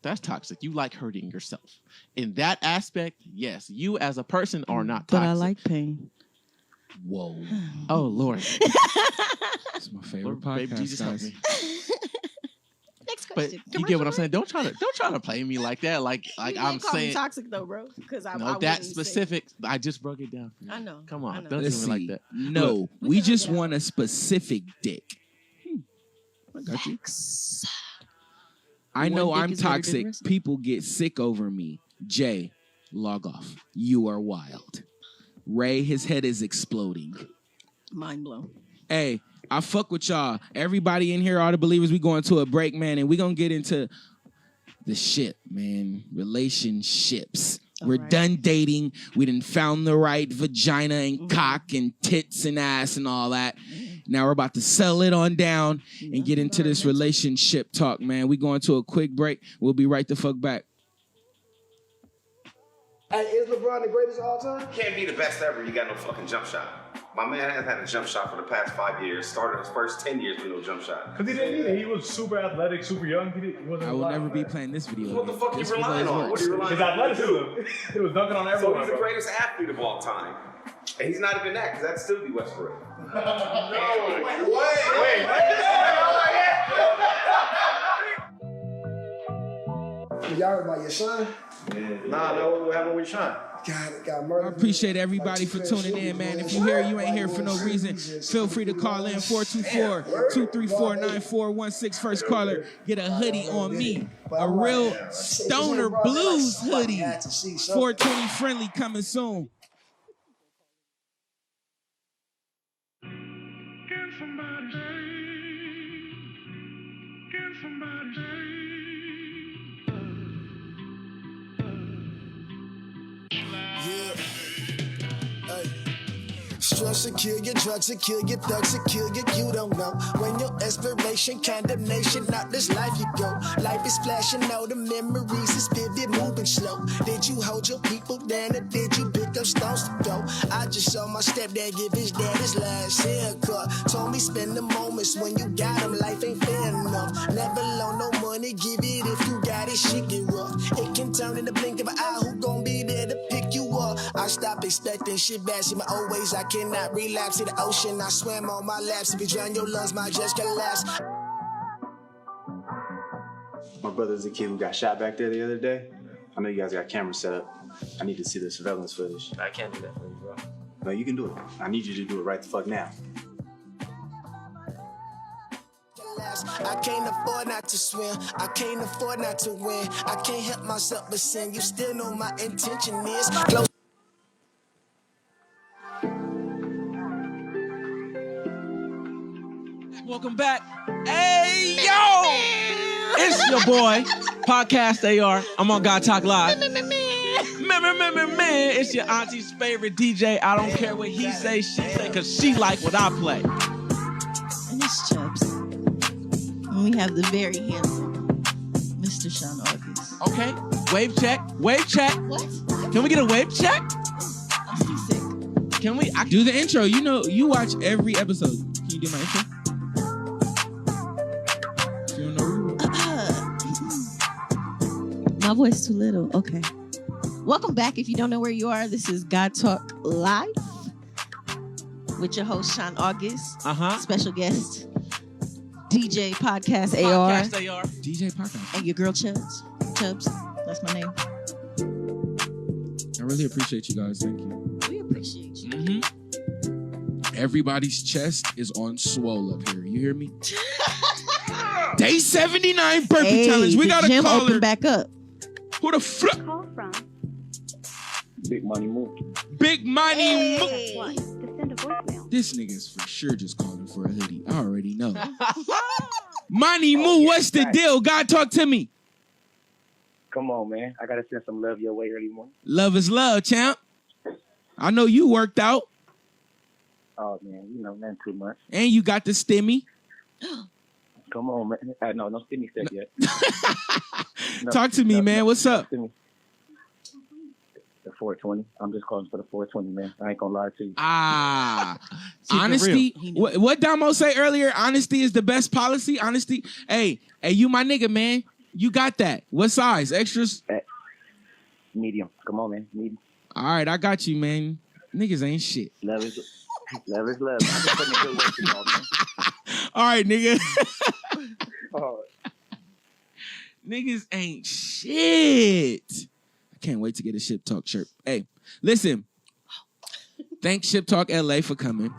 that's toxic. You like hurting yourself. In that aspect, yes, you as a person are not toxic. But I like pain. Whoa. Oh, Lord. It's my favorite Lord, baby, podcast, Jesus help guys. me. Next But question. you get what I'm saying? Don't try to play me like that. Like You I'm didn't call me saying. toxic though, bro. Because I No, wouldn't that say- specific. I just broke it down. I know. Come I on, know. don't Let's do me like see. that. No, we we can just go down. want a specific dick. I got you. I know One dick I'm is better than the toxic. rest. People get sick over me. Jay, log off. You are wild. Ray, his head is exploding. Mind blown. Hey, I fuck with y'all. Everybody in here, all the believers, we going to a break, man, and we gonna get into the shit, man. Relationships. We're right. done dating. We done found the right vagina and cock and tits and ass and all that. Now we're about to settle it on down and get into this relationship talk, man. We going to a quick break. We'll be right the fuck back. Hey, is LeBron the greatest of all time? Can't be the best ever. You got no fucking jump shot. My man has had a jump shot for the past 5 years. Started his first 10 years with no jump shot. Because he didn't need it. He was super athletic, super young. He wasn't I will never be playing this video. What the fuck are you relying on? What are you relying his on? athleticism. He was dunking on everyone. So he's the greatest athlete of all time. And he's not even that, because that'd still be Westbrook. Y'all heard about your son? Nah, no, what happened with Sean? Got murdered. I appreciate everybody for tuning in, man. If you here, you ain't here for no reason. Feel free to call in 424-234-9416. First caller, get a hoodie on me. A real stoner blues hoodie. 420 friendly coming soon. Stress will kill you, drugs will kill you, thugs will kill you, you don't know. When your inspiration, condemnation, not this life you go. Life is flashing, all the memories is vivid, moving slow. Did you hold your people down or did you pick up stones to throw? I just saw my stepdad give his dad his last haircut. Told me spend the moments when you got him, life ain't fair enough. Never loan no money, give it if you got it, shit get rough. It can turn in the blink of an eye, who gon' be there to pick you up? I stop expecting shit bad, see my old ways, I cannot relapse to the ocean. I swam on my laps. If you drown your lungs, my just collapse. My brother's a kid who got shot back there the other day. I know you guys got cameras set up. I need to see the surveillance footage. I can't do that for you, bro. No, you can do it. I need you to do it right the fuck now. I can't afford not to swim. I can't afford not to win. I can't help myself but sin. You still know my intention is close. Welcome back. Hey, yo! It's your boy, Podcast AR. I'm on GodTalk Live. Man, it's your auntie's favorite DJ. I don't care what he say, she say, because she like what I play. And it's Chubbs. And we have the very handsome Mr. Sean August. Okay, wave check. What? Can we get a wave check? I'm seasick. Can we? Do the intro. You know, you watch every episode. Can you do my intro? You don't know. My voice too little. Okay. Welcome back. If you don't know where you are, this is GodTalk Live with your host, Sean August. Special guest, DJ Podcast AR. DJ Podcast. And your girl, Chubbs. Chubbs. That's my name. I really appreciate you guys. Thank you. We appreciate you. Mm-hmm. Everybody's chest is on swole up here. You hear me? Day 79 burpee challenge. We got a caller. Open back up. Who the fuck? Call from Big Money Move. Big Money Move. to send a voicemail. This nigga's for sure just calling for a hoodie. I already know. Money Moo, what's the deal? God, talk to me. Come on, man. I gotta send some love your way early morning. Love is love, champ. I know you worked out. Oh man, you know, nothing too much. And you got the stimmy. Come on, man. No stimmy set yet. Talk to me, man. What's up? The 420. I'm just calling for the 420, man. I ain't gonna lie to you. Honesty. What Damo say earlier? Honesty is the best policy. Honesty. Hey, you my nigga, man. You got that. What size? Extras? Medium. Come on, man. Medium. All right, I got you, man. Niggas ain't shit. Love is love. I'm just putting a good work for y'all, man. All right, nigga. Oh. Niggas ain't shit. I can't wait to get a ShipTalk shirt. Hey, listen. Thanks ShipTalk LA for coming.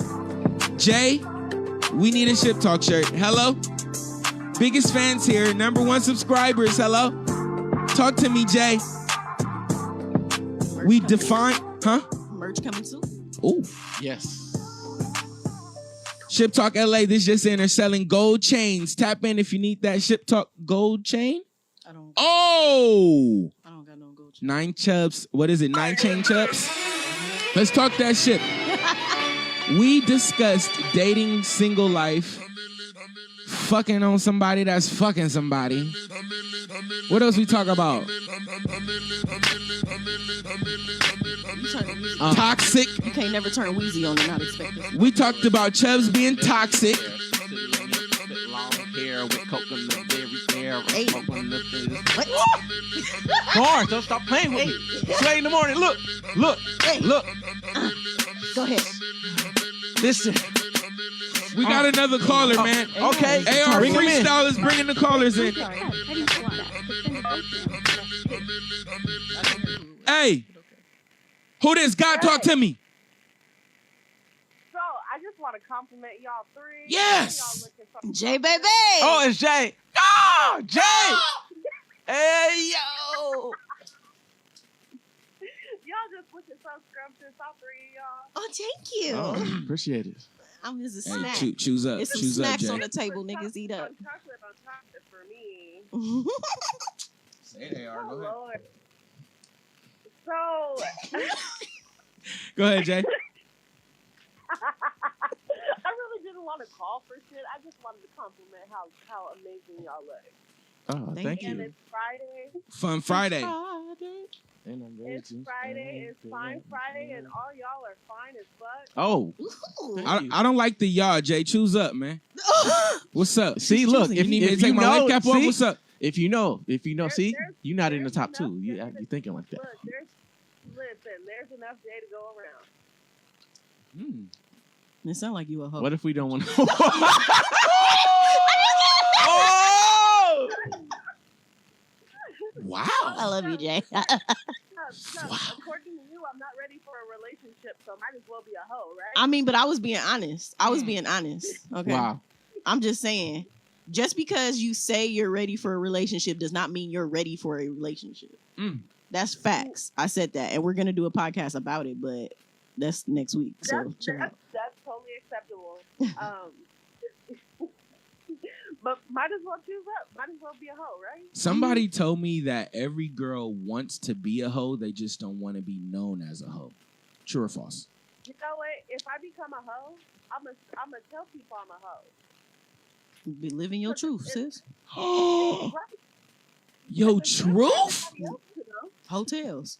Jay, we need a ShipTalk shirt. Hello? Biggest fans here. #1 subscribers. Hello? Talk to me, Jay. We define... Huh? Merch coming soon. Oh. Yes. ShipTalk LA, this just in. They're selling gold chains. Tap in if you need that ShipTalk gold chain. I don't got no gold chain. 9 chubs. What is it? 9 chain chubs? Let's talk that shit. We discussed dating, single life, fucking on somebody that's fucking somebody. What else we talk about? Toxic. You can't never turn wheezy on and not expect it. We talked about Chubbs being toxic. Long hair with coconut berry hair. Hey. Coconut What? Barnes, don't stop playing with me. It's late in the morning. Look. Hey. Look. Go ahead. Listen. We got another caller, man. Okay. AR Bring 'em in. Freestyle is bringing the callers in. Sorry. How do you spell that? Definitive voicemail. Hey, who this? God, talk to me. So, I just want to compliment y'all three. Yes. Y'all looking so Jay, baby. Oh, it's Jay. Oh, Jay. Hey, yo. Y'all just looking so scrumptious, all three of y'all. Oh, thank you. Oh, appreciate it. I'm just a Hey, snack. choose up. It's some Choose up, snacks Jay. on the table. Niggas eat up. Chocolate for me. Say it, AR. Oh, Go ahead. Lord. So, Go ahead, Jay. I really didn't want to call for shit. I just wanted to compliment how amazing y'all look. Oh, thank And you. it's Friday. Fun Friday. And I'm ready It's to Friday. It's fine Friday, and all y'all are fine as fuck. Oh, I don't like the y'all, Jay. Choose up, man. What's up? see, look, You need me to if take you my know, life cap off? see, What's up? if you know, see, there's- you're not in the there's top enough- two. You thinking like that. Look, there's enough day to go around. It sound like you a hoe. What if we don't want to? Wow. I love you, Jay. No, according to you, I'm not ready for a relationship, so I might as well be a hoe, right? I mean, but I was being honest. Okay. Wow. I'm just saying, just because you say you're ready for a relationship does not mean you're ready for a relationship. That's facts. I said that, and we're gonna do a podcast about it, but that's next week. So chill out. That's totally acceptable. But might as well choose up. Might as well be a hoe, right? Somebody told me that every girl wants to be a hoe, they just don't want to be known as a hoe. True or false? You know what? If I become a hoe, I'm gonna tell people I'm a hoe. Be living your truth, sis. Right? Yo, truth? Hotels.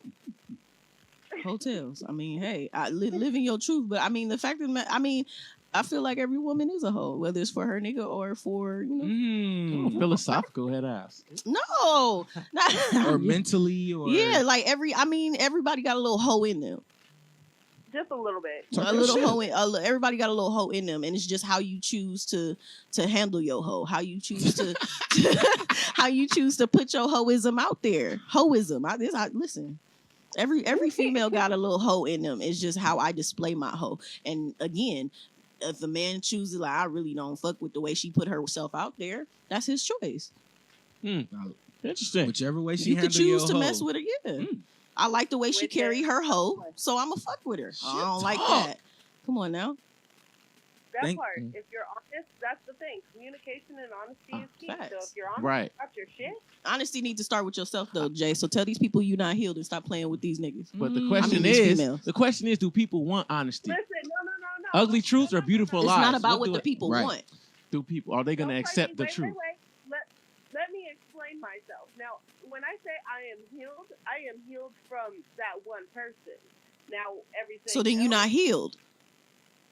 I mean, hey, living your truth, but I mean, the fact that I feel like every woman is a hoe, whether it's for her nigga or for Oh, philosophical head ass. No, not Or mentally, or yeah, like everybody got a little hoe in them. Just a little bit. A little hoe in, everybody got a little hoe in them, and it's just how you choose to handle your hoe, how you choose to how you choose to put your hoism out there. Hoism, listen. Every female got a little hoe in them. It's just how I display my hoe. And again, if a man chooses like I really don't fuck with the way she put herself out there, that's his choice. Interesting. Whichever way she You could handle your choose to hoe. mess with her. Yeah. I like the way she carry her hoe, so I'ma fuck with her. I don't like that. Come on now. That part. If you're honest, that's the thing. Communication and honesty is key. Facts. So if you're honest Right. about your shit, Honesty needs to start with yourself, though, Jay. So tell these people you're not healed and stop playing with these niggas. But the these question is, do people want honesty? listen, no. Ugly truths or beautiful It's lies? not about what do the it. people want. Do people, are they going to Don't accept fight the me. truth? Wait. Let me explain myself. Now, when I say I am healed from that one person. Now, everything. So then you're not healed.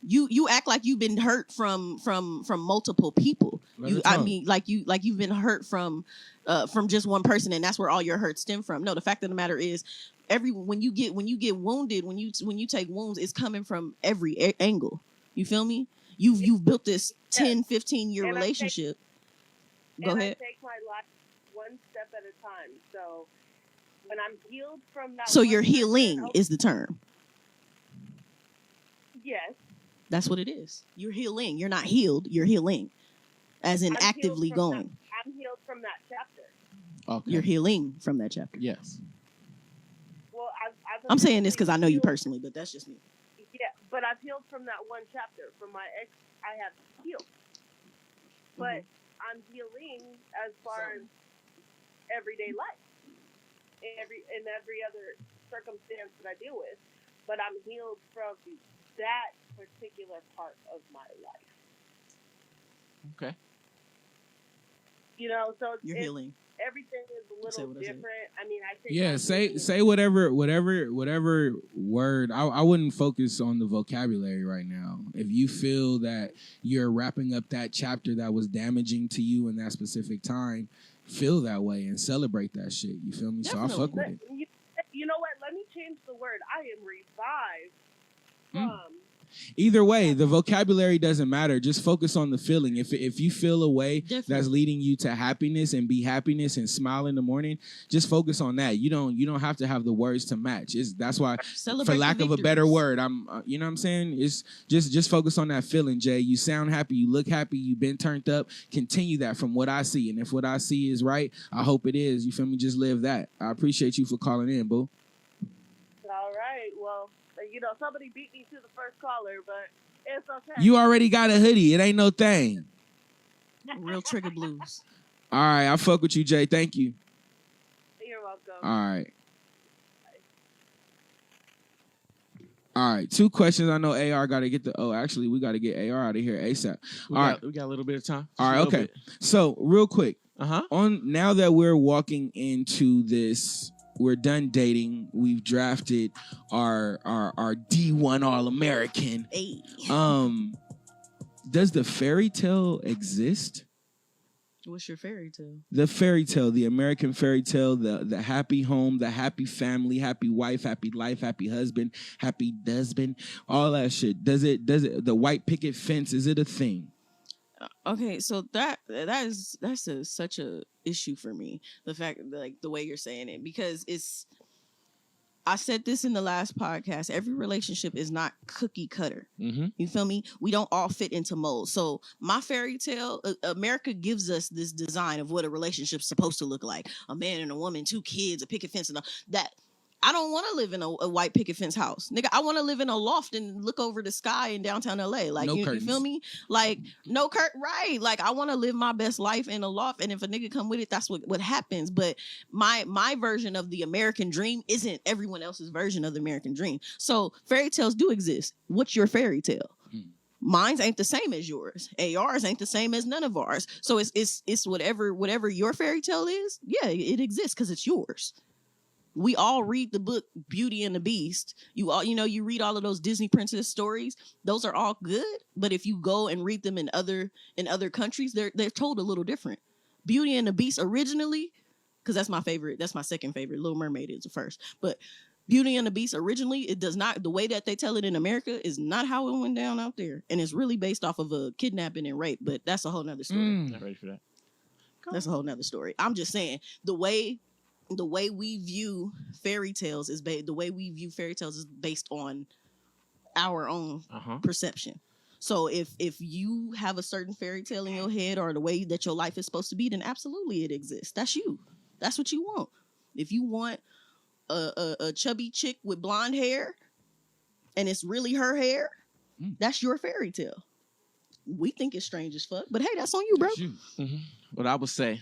You act like you've been hurt from multiple people. You've been hurt from just one person, and that's where all your hurts stem from. No, the fact of the matter is, when you get wounded, when you take wounds, it's coming from every angle. You feel me? You've built this 10, 15 year relationship. Go ahead. I take my life one step at a time. So when I'm healed from that. So you're healing is the term. Yes. That's what it is. You're healing. You're not healed. You're healing, as in I'm actively healed from going. I'm healed from that chapter. Okay. You're healing from that chapter. Yes. Well, I'm saying this because I know you personally, but that's just me. Yeah, but I've healed from that one chapter. From my ex, I have healed. But I'm healing as far as everyday life, in every other circumstance that I deal with. but I'm healed from that particular part of my life. Okay. You know, so You're healing. Everything is a little different. I mean, I think Yeah, say whatever word. I wouldn't focus on the vocabulary right now. If you feel that you're wrapping up that chapter that was damaging to you in that specific time, feel that way and celebrate that shit. You feel me? Definitely. So I fuck with it. You know what? Let me change the word. I am revived from. Either way, the vocabulary doesn't matter. Just focus on the feeling. If you feel a way that's leading you to happiness and be happiness and smile in the morning, just focus on that. You don't have to have the words to match. That's why, for lack of a better word, you know what I'm saying? It's just focus on that feeling, Jay. You sound happy, you look happy, you've been turned up. Continue that from what I see. And if what I see is right, I hope it is. You feel me? Just live that. I appreciate you for calling in, boo. All right. Well, you know, somebody beat me to the first caller, but it's okay. You already got a hoodie. It ain't no thing. Real trigger blues. All right, I fuck with you, Jay. Thank you. You're welcome. All right. All right, 2 questions. I know AR got to get actually, we got to get AR out of here ASAP. We got a little bit of time. All right, okay. So, real quick. On now that we're walking into this, we're done dating. We've drafted our D1 All-American. Hey. Does the fairy tale exist? What's your fairy tale? The fairy tale, the American fairy tale, the happy home, the happy family, happy wife, happy life, happy husband, happy husband, all that shit. Does it the white picket fence, is it a thing? Okay, so that's such a issue for me. The fact, like the way you're saying it, because I said this in the last podcast. Every relationship is not cookie cutter. Mm-hmm. You feel me? We don't all fit into molds. So my fairy tale, America gives us this design of what a relationship's supposed to look like: a man and a woman, 2 kids, a picket fence, and all that. I don't want to live in a white picket fence house, nigga. I want to live in a loft and look over the sky in downtown LA. Like, no you feel me? Like, no curtain, right? Like, I want to live my best life in a loft, and if a nigga come with it, that's what happens. But my version of the American dream isn't everyone else's version of the American dream. So fairy tales do exist. What's your fairy tale? Mine's ain't the same as yours. AR's ain't the same as none of ours. So it's whatever your fairy tale is. Yeah, it exists because it's yours. We all read the book Beauty and the Beast. You read all of those Disney princess stories. Those are all good, but if you go and read them in other countries, they're told a little different. Beauty and the Beast originally, because that's my favorite. That's my second favorite. Little Mermaid is the first, but Beauty and the Beast originally, it does not, the way that they tell it in America is not how it went down out there, and it's really based off of a kidnapping and rape. But that's a whole nother story. Not ready for that. That's a whole nother story. I'm just saying the way we view fairy tales is based on our own perception. So if you have a certain fairy tale in your head or the way that your life is supposed to be, then absolutely it exists. That's you. That's what you want. If you want a chubby chick with blonde hair and it's really her hair, that's your fairy tale. We think it's strange as fuck, but hey, that's on you, bro. Mm-hmm. What I would say,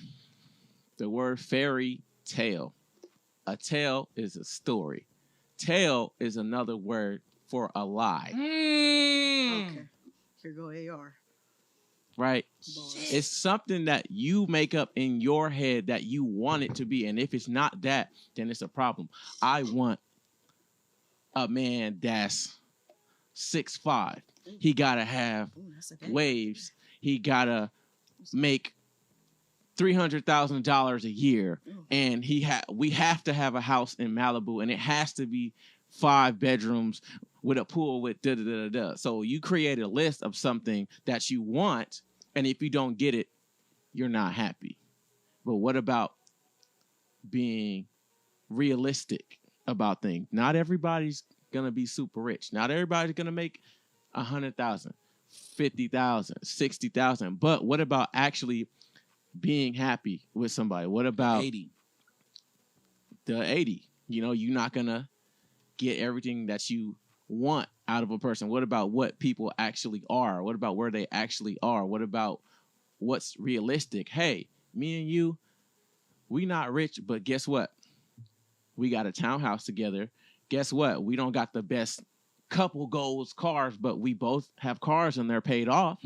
the word fairy tale. A tale is a story. Tale is another word for a lie. Okay. Here go AR. Right? It's something that you make up in your head that you want it to be. And if it's not that, then it's a problem. I want a man that's 6'5". He gotta have waves. He gotta make $300,000 a year, and we have to have a house in Malibu, and it has to be 5 bedrooms with a pool with da da da da. So you create a list of something that you want, and if you don't get it, you're not happy. But what about being realistic about things? Not everybody's gonna be super rich. Not everybody's gonna make 100,000, 50,000, 60,000. But what about actually being happy with somebody? What about the 80? You're not gonna get everything that you want out of a person. What about what people actually are? What about where they actually are? What about what's realistic? Hey, me and you, we not rich, but guess what? We got a townhouse together. guess what? We don't got the best couple goals cars, but we both have cars and they're paid off.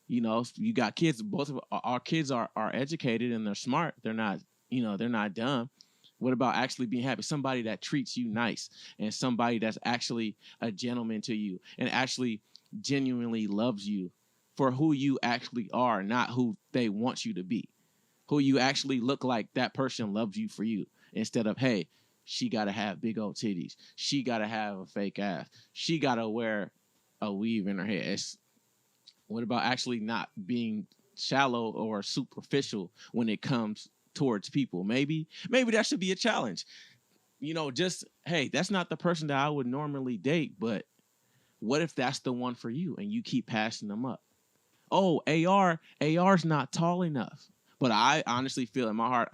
You know, you got kids. Both of our kids are educated and they're smart. They're not, you know, they're not dumb. What about actually being happy? Somebody that treats you nice and somebody that's actually a gentleman to you and actually genuinely loves you for who you actually are, not who they want you to be. Who you actually look like that person loves you for you instead of, hey, she got to have big old titties. She got to have a fake ass. She got to wear a weave in her hair. What about actually not being shallow or superficial when it comes towards people? Maybe that should be a challenge. You know, just, hey, that's not the person that I would normally date, but what if that's the one for you and you keep passing them up? Oh, AR's not tall enough. But I honestly feel in my heart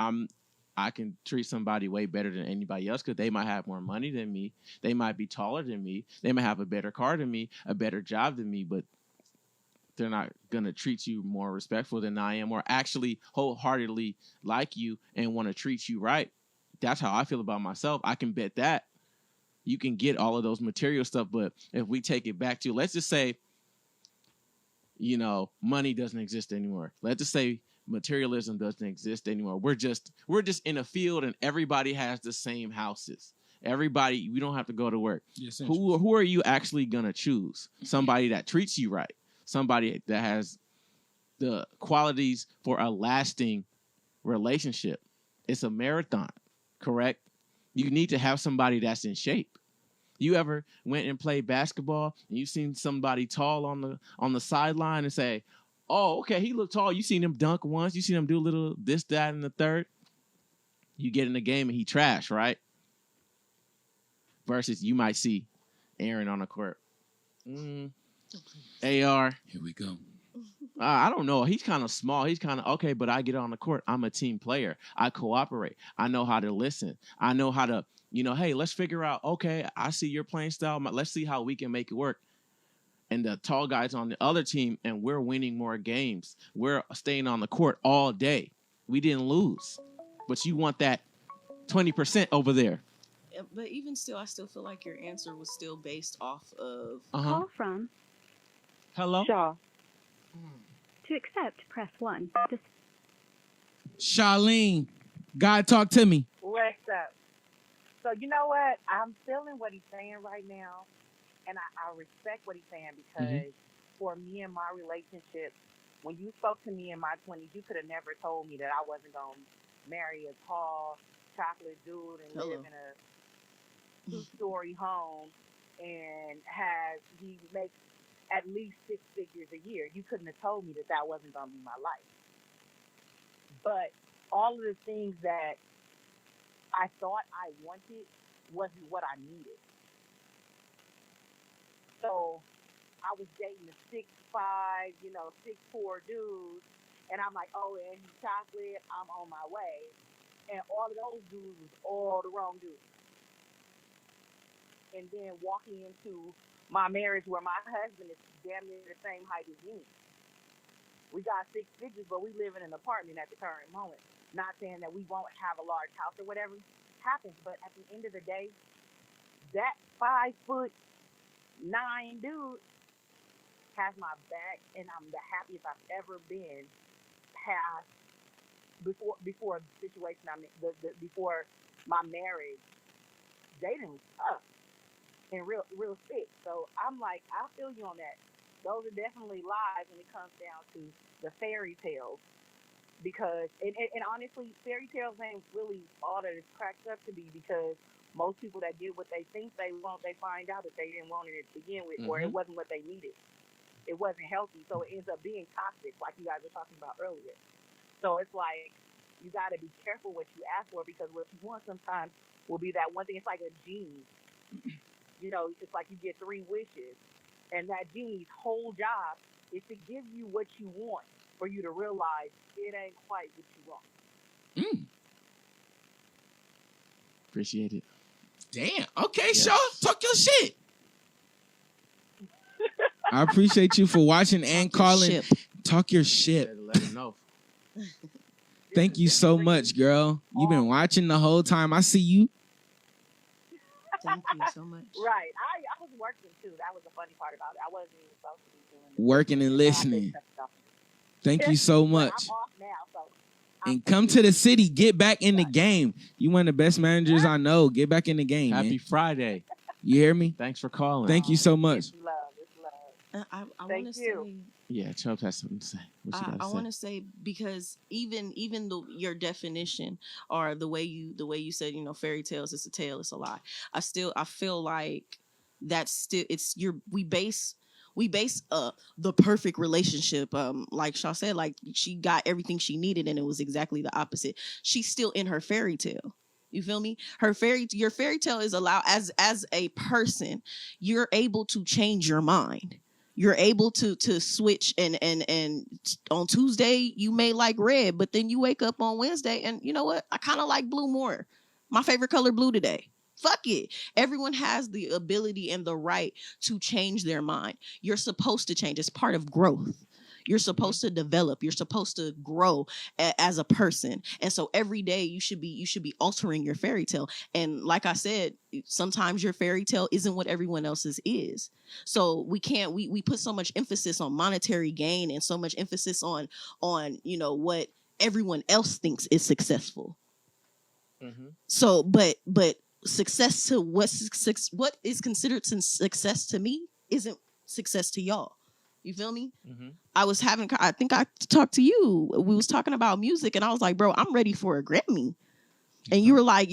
I can treat somebody way better than anybody else because they might have more money than me. They might be taller than me. They might have a better car than me, a better job than me, but they're not going to treat you more respectful than I am or actually wholeheartedly like you and want to treat you right. That's how I feel about myself. I can bet that you can get all of those material stuff, but if we take it back to, let's just say, you know, money doesn't exist anymore. Let's just say materialism doesn't exist anymore. We're just in a field and everybody has the same houses. Everybody, we don't have to go to work. Who are you actually gonna choose? Somebody that treats you right. Somebody that has the qualities for a lasting relationship. It's a marathon, correct? You need to have somebody that's in shape. You ever went and played basketball and you seen somebody tall on the sideline and say, oh, okay, he looked tall. You seen him dunk once. You seen him do a little this, that, and the third. You get in the game and he trash, right? Versus you might see Aaron on the court. AR. Here we go. I don't know. He's kind of small. He's kind of, okay, but I get on the court. I'm a team player. I cooperate. I know how to listen. I know how to, you know, hey, let's figure out, okay, I see your playing style. Let's see how we can make it work. And the tall guys on the other team, and we're winning more games. We're staying on the court all day. We didn't lose. But you want that 20% over there. But even still, I still feel like your answer was still based off of... Call from Hello? Shaw. To accept, press 1. Charlene, God talk to me. What's up? So you know what? I'm feeling what he's saying right now, and I respect what he's saying because for me and my relationship, when you spoke to me in my 20s, you could have never told me that I wasn't going to marry a tall chocolate dude and live in a 2-story home and he makes at least 6 figures a year. You couldn't have told me that that wasn't going to be my life. But all of the things that I thought I wanted wasn't what I needed. So I was dating a 6'5", 6'4" dude, and I'm like, oh, and he's chocolate, I'm on my way. And all of those dudes was all the wrong dudes. And then walking into my marriage where my husband is damn near the same height as me. We got 6 figures, but we live in an apartment at the current moment. Not saying that we won't have a large house or whatever happens, but at the end of the day, that 5'9" dude has my back, and I'm the happiest I've ever been past before the situation I'm in, before my marriage. Dating was tough and real sick. So I'm like, I feel you on that. Those are definitely lies when it comes down to the fairy tales. Because, and honestly, fairy tales ain't really all that it's cracked up to be, because most people that get what they think they want, they find out that they didn't want it to begin with, or it wasn't what they needed. It wasn't healthy, so it ends up being toxic, like you guys were talking about earlier. So it's like, you got to be careful what you ask for, because what you want sometimes will be that one thing. It's like a genie. You know, it's like you get 3 wishes, and that genie's whole job is to give you what you want, for you to realize it ain't quite what you want. Appreciate it. Damn. Okay, Shaw, talk your shit. I appreciate you for watching and calling. Talk your shit. Let him know. Thank you so much, girl. You've been watching the whole time. I see you. Thank you so much. Right. I was working too. That was the funny part about it. I wasn't even supposed to be doing it. Working and listening. Thank you so much. I'm off now, so And come to the city. Get back in the game. You one of the best managers I know. Get back in the game, Happy man. Friday. You hear me? Thanks for calling. Thank you so much. it's love. I want Thank to say. you. Yeah, Chubbs has something to say. What you I gotta say? want to say because even your definition or the way you said, you know, fairy tales, it's a tale, it's a lie. I feel like that's still we base the perfect relationship, like Shaw said, like she got everything she needed and it was exactly the opposite. She's still in her fairy tale. You feel me? Your fairy tale is allowed as a person, you're able to change your mind. You're able to switch and on Tuesday you may like red, but then you wake up on Wednesday and you know what? I kind of like blue more. My favorite color blue today. Fuck it. Everyone has the ability and the right to change their mind. You're supposed to change. It's part of growth. You're supposed to develop. You're supposed to grow as a person. And so every day you should be altering your fairy tale. And like I said, sometimes your fairy tale isn't what everyone else's is. So we put so much emphasis on monetary gain and so much emphasis on you know what everyone else thinks is successful. Mm-hmm. So but success to what is considered success to me isn't success to y'all. You feel me? Mm-hmm. I think I talked to you. We was talking about music and I was like, bro, I'm ready for a Grammy. And you were like,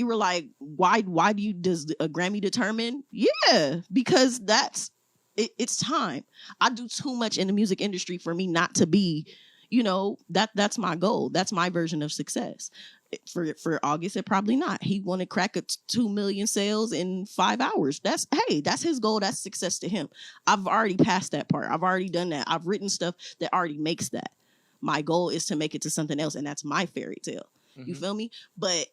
why does a Grammy determine? Yeah, because it's time. I do too much in the music industry for me not to be, you know, that's my goal. That's my version of success. For August, it probably not. He want to crack 2 million sales in 5 hours. That's his goal. That's success to him. I've already passed that part. I've already done that. I've written stuff that already makes that. My goal is to make it to something else, and that's my fairy tale. Mm-hmm. You feel me? But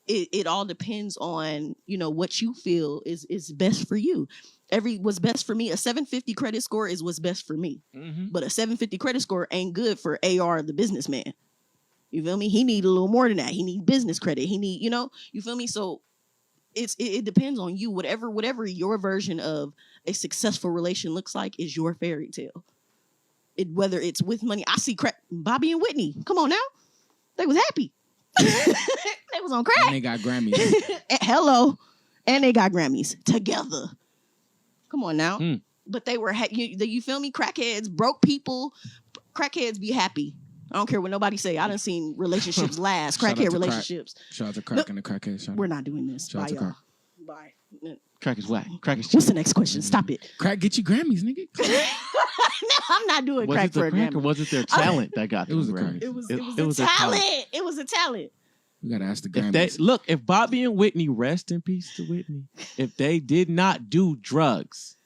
it all depends on, you know, what you feel is best for you. What's best for me, a 750 credit score is what's best for me. Mm-hmm. But a 750 credit score ain't good for AR, the businessman. You feel me? He need a little more than that. He need business credit. He need, you know, you feel me? So it depends on you. Whatever your version of a successful relation looks like is your fairy tale. Whether it's with money. I see Bobby and Whitney. Come on now. They was happy. They was on crack. And they got Grammys. Hello. And they got Grammys together. Come on now. Mm. But they were, you feel me? Crackheads, broke people. Crackheads be happy. I don't care what nobody say. I done seen relationships last. Crackhead relationships. Shout out to crack and the crackhead. We're not doing this. Bye, y'all. Bye. Crack is whack. Crack is cheap. What's the next question? Stop it. Crack get you Grammys, nigga. No, I'm not doing crack for a Grammy. Or was it their talent that got them Grammys? It was a talent. It was a talent. We gotta ask the Grammys. If Bobby and Whitney, rest in peace to Whitney, if they did not do drugs,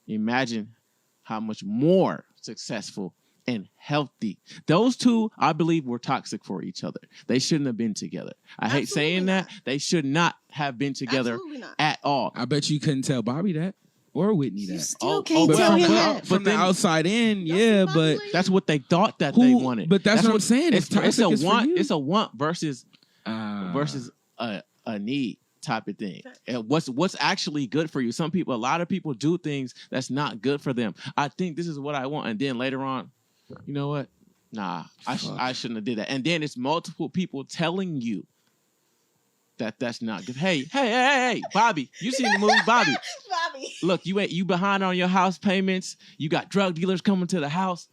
imagine how much more successful and healthy. Those two, I believe, were toxic for each other. They shouldn't have been together. I hate saying that. They should not have been together at all. I bet you couldn't tell Bobby that or Whitney that. You still can't tell him that. From the outside in, yeah, but that's what they thought that they wanted. But that's what I'm saying. It's a want. It's a want versus a need type of thing. And what's actually good for you? A lot of people do things that's not good for them. I think this is what I want, and then later on, you know what? Nah, I shouldn't have did that. And then it's multiple people telling you that that's not good. Hey, Bobby, you seen the movie Bobby? Bobby, look, you behind on your house payments. You got drug dealers coming to the house.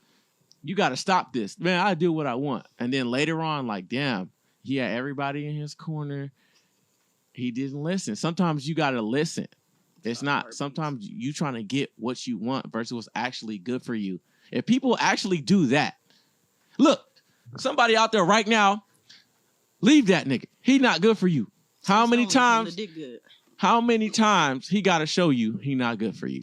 You got to stop this, man. I do what I want. And then later on, like, damn, he had everybody in his corner. He didn't listen. Sometimes you got to listen. It's not. Sometimes you trying to get what you want versus what's actually good for you. If people actually do that, look, somebody out there right now, leave that nigga. He not good for you. How many times he got to show you he not good for you?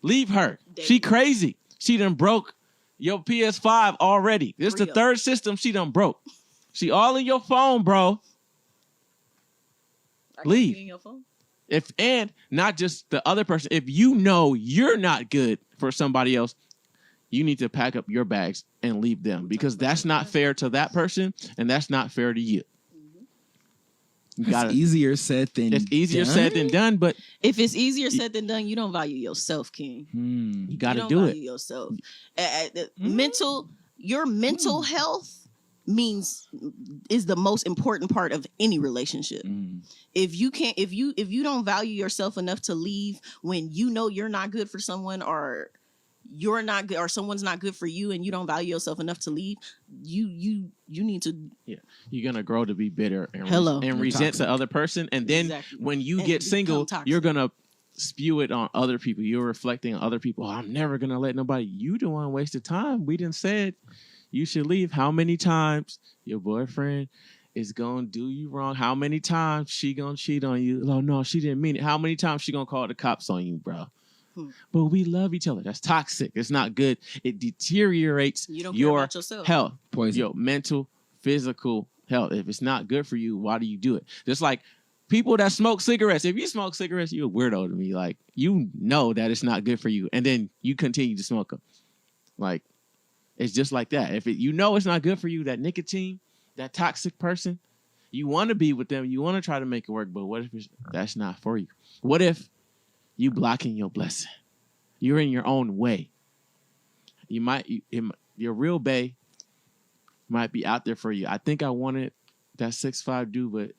Leave her. She crazy. She done broke your PS5 already. This is the third system she done broke. She all in your phone, bro. Leave. In your phone? And not just the other person. If you know you're not good for somebody else, you need to pack up your bags and leave them because that's not fair to that person and that's not fair to you. It's easier said than it's easier said than done, but if it's easier said than done, you don't value yourself, King. You got to don't do value it. yourself. Your mental health is the most important part of any relationship. If you don't value yourself enough to leave when you know you're not good for someone, or you're not good, or someone's not good for you, and you don't value yourself enough to leave, you need to. Yeah, you're gonna grow to be bitter and, You're resent toxic. the other person, and then when you And get become single, toxic. you're gonna spew it on other people. You're reflecting on other people. Oh, I'm never gonna let nobody. You don't want to waste the time. We didn't said you should leave. How many times your boyfriend is gonna do you wrong? How many times she gonna cheat on you? Oh no, she didn't mean it. How many times she gonna call the cops on you, bro? But we love each other. That's toxic. It's not good. It deteriorates You don't care your about yourself. health, Poison. your mental, physical health. If it's not good for you, why do you do it? Just like people that smoke cigarettes. If you smoke cigarettes, you're a weirdo to me. Like, you know that it's not good for you, and then you continue to smoke them. Like, it's just like that. If you know it's not good for you, that nicotine, that toxic person, you want to be with them. You want to try to make it work, but what if that's not for you? What if you blocking your blessing? You're in your own way. Your real bae might be out there for you. I think I wanted that 6'5" dude, but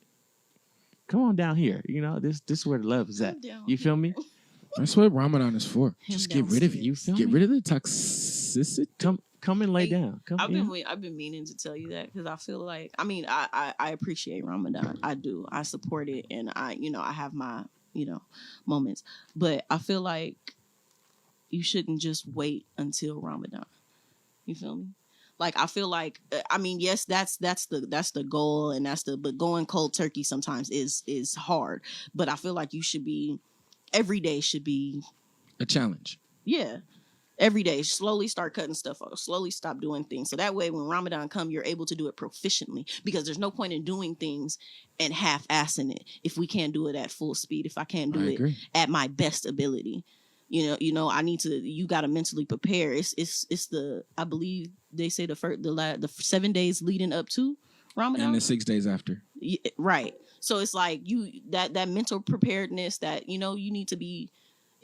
come on down here. You know, this is where the love is at. You feel me? That's what Ramadan is for. Just get rid of it. You feel Get me? rid of the toxicity. Come and lay down. I've been meaning to tell you that, because I feel like, I appreciate Ramadan. I do. I support it, and I have my moments, but I feel like you shouldn't just wait until Ramadan. You feel me? Like, I feel like, yes, that's the goal, and but going cold turkey sometimes is hard, but I feel like every day should be a challenge. Yeah. Every day, slowly start cutting stuff off, slowly stop doing things. So that way, when Ramadan comes, you're able to do it proficiently, because there's no point in doing things and half-assing it if we can't do it at full speed, if I can't do it at my best ability. You got to mentally prepare. I believe they say the 7 days leading up to Ramadan. And the 6 days after. Right. So it's like that mental preparedness that,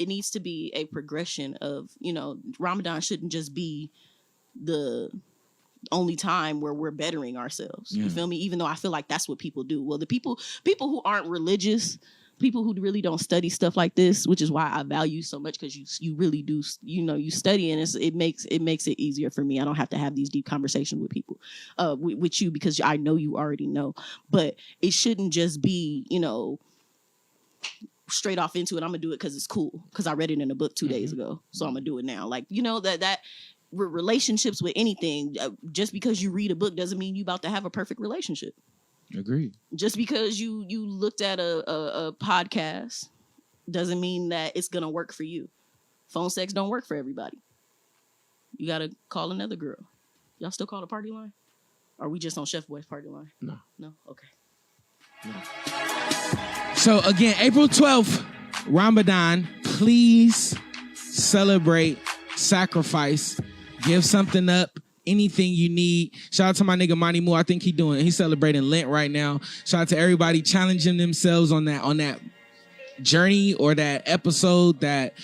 it needs to be a progression of, Ramadan shouldn't just be the only time where we're bettering ourselves. Yeah. You feel me? Even though I feel like that's what people do. Well, the people who aren't religious, people who really don't study stuff like this, which is why I value so much, because you really do, you study, and it makes it easier for me. I don't have to have these deep conversations with people, with you, because I know you already know. But it shouldn't just be, straight off into it. I'm gonna do it because it's cool, because I read it in a book 2 days ago, so I'm gonna do it now. Like, that relationships with anything, just because you read a book doesn't mean you about to have a perfect relationship. Agreed. Just because you looked at a podcast doesn't mean that it's gonna work for you. Phone sex don't work for everybody. You gotta call another girl. Y'all still call the party line? Or are we just on Chef Boy's party line? No. Okay. No. So again, April 12th, Ramadan. Please celebrate, sacrifice, give something up, anything you need. Shout out to my nigga Monty Moore. I think he's celebrating Lent right now. Shout out to everybody challenging themselves on that journey, or that episode, that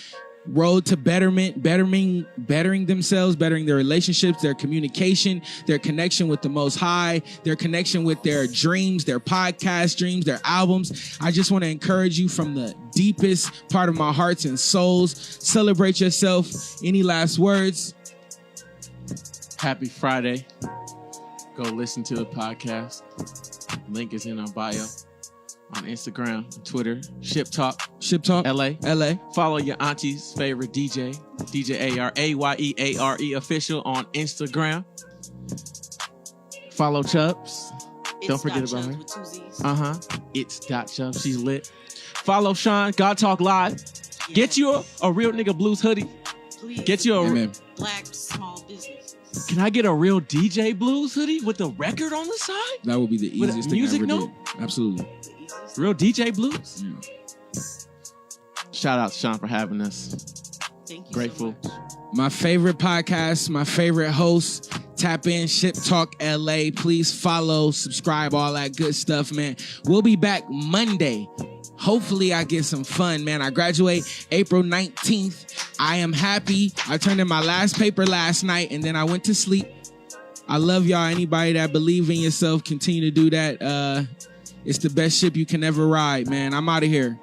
road to betterment, bettering themselves, bettering their relationships, their communication, their connection with the Most High, their connection with their dreams, their podcast dreams, their albums. I just want to encourage you from the deepest part of my hearts and souls. Celebrate yourself. Any last words? Happy Friday. Go listen to the podcast. Link is in our bio. On Instagram, Twitter, ShipTalk, LA. Follow your auntie's favorite DJ ARAYEARE official on Instagram. Follow Chubbs. Don't forget about her. It's Chubbs. She's lit. Follow Sean, GodTalk Live. Yeah. Get you a real nigga blues hoodie. Please. Get you a black small business. Can I get a real DJ blues hoodie with the record on the side? That would be the easiest thing I ever did. Absolutely. Real DJ blues? Yeah. Shout out to Sean for having us. Thank you. Grateful. So much. My favorite podcast, my favorite host, Tap in, ShipTalk LA. Please follow, subscribe, all that good stuff, man. We'll be back Monday. Hopefully I get some fun, man. I graduate April 19th. I am happy. I turned in my last paper last night, and then I went to sleep. I love y'all. Anybody that believe in yourself, continue to do that. It's the best ship you can ever ride, man. I'm out of here.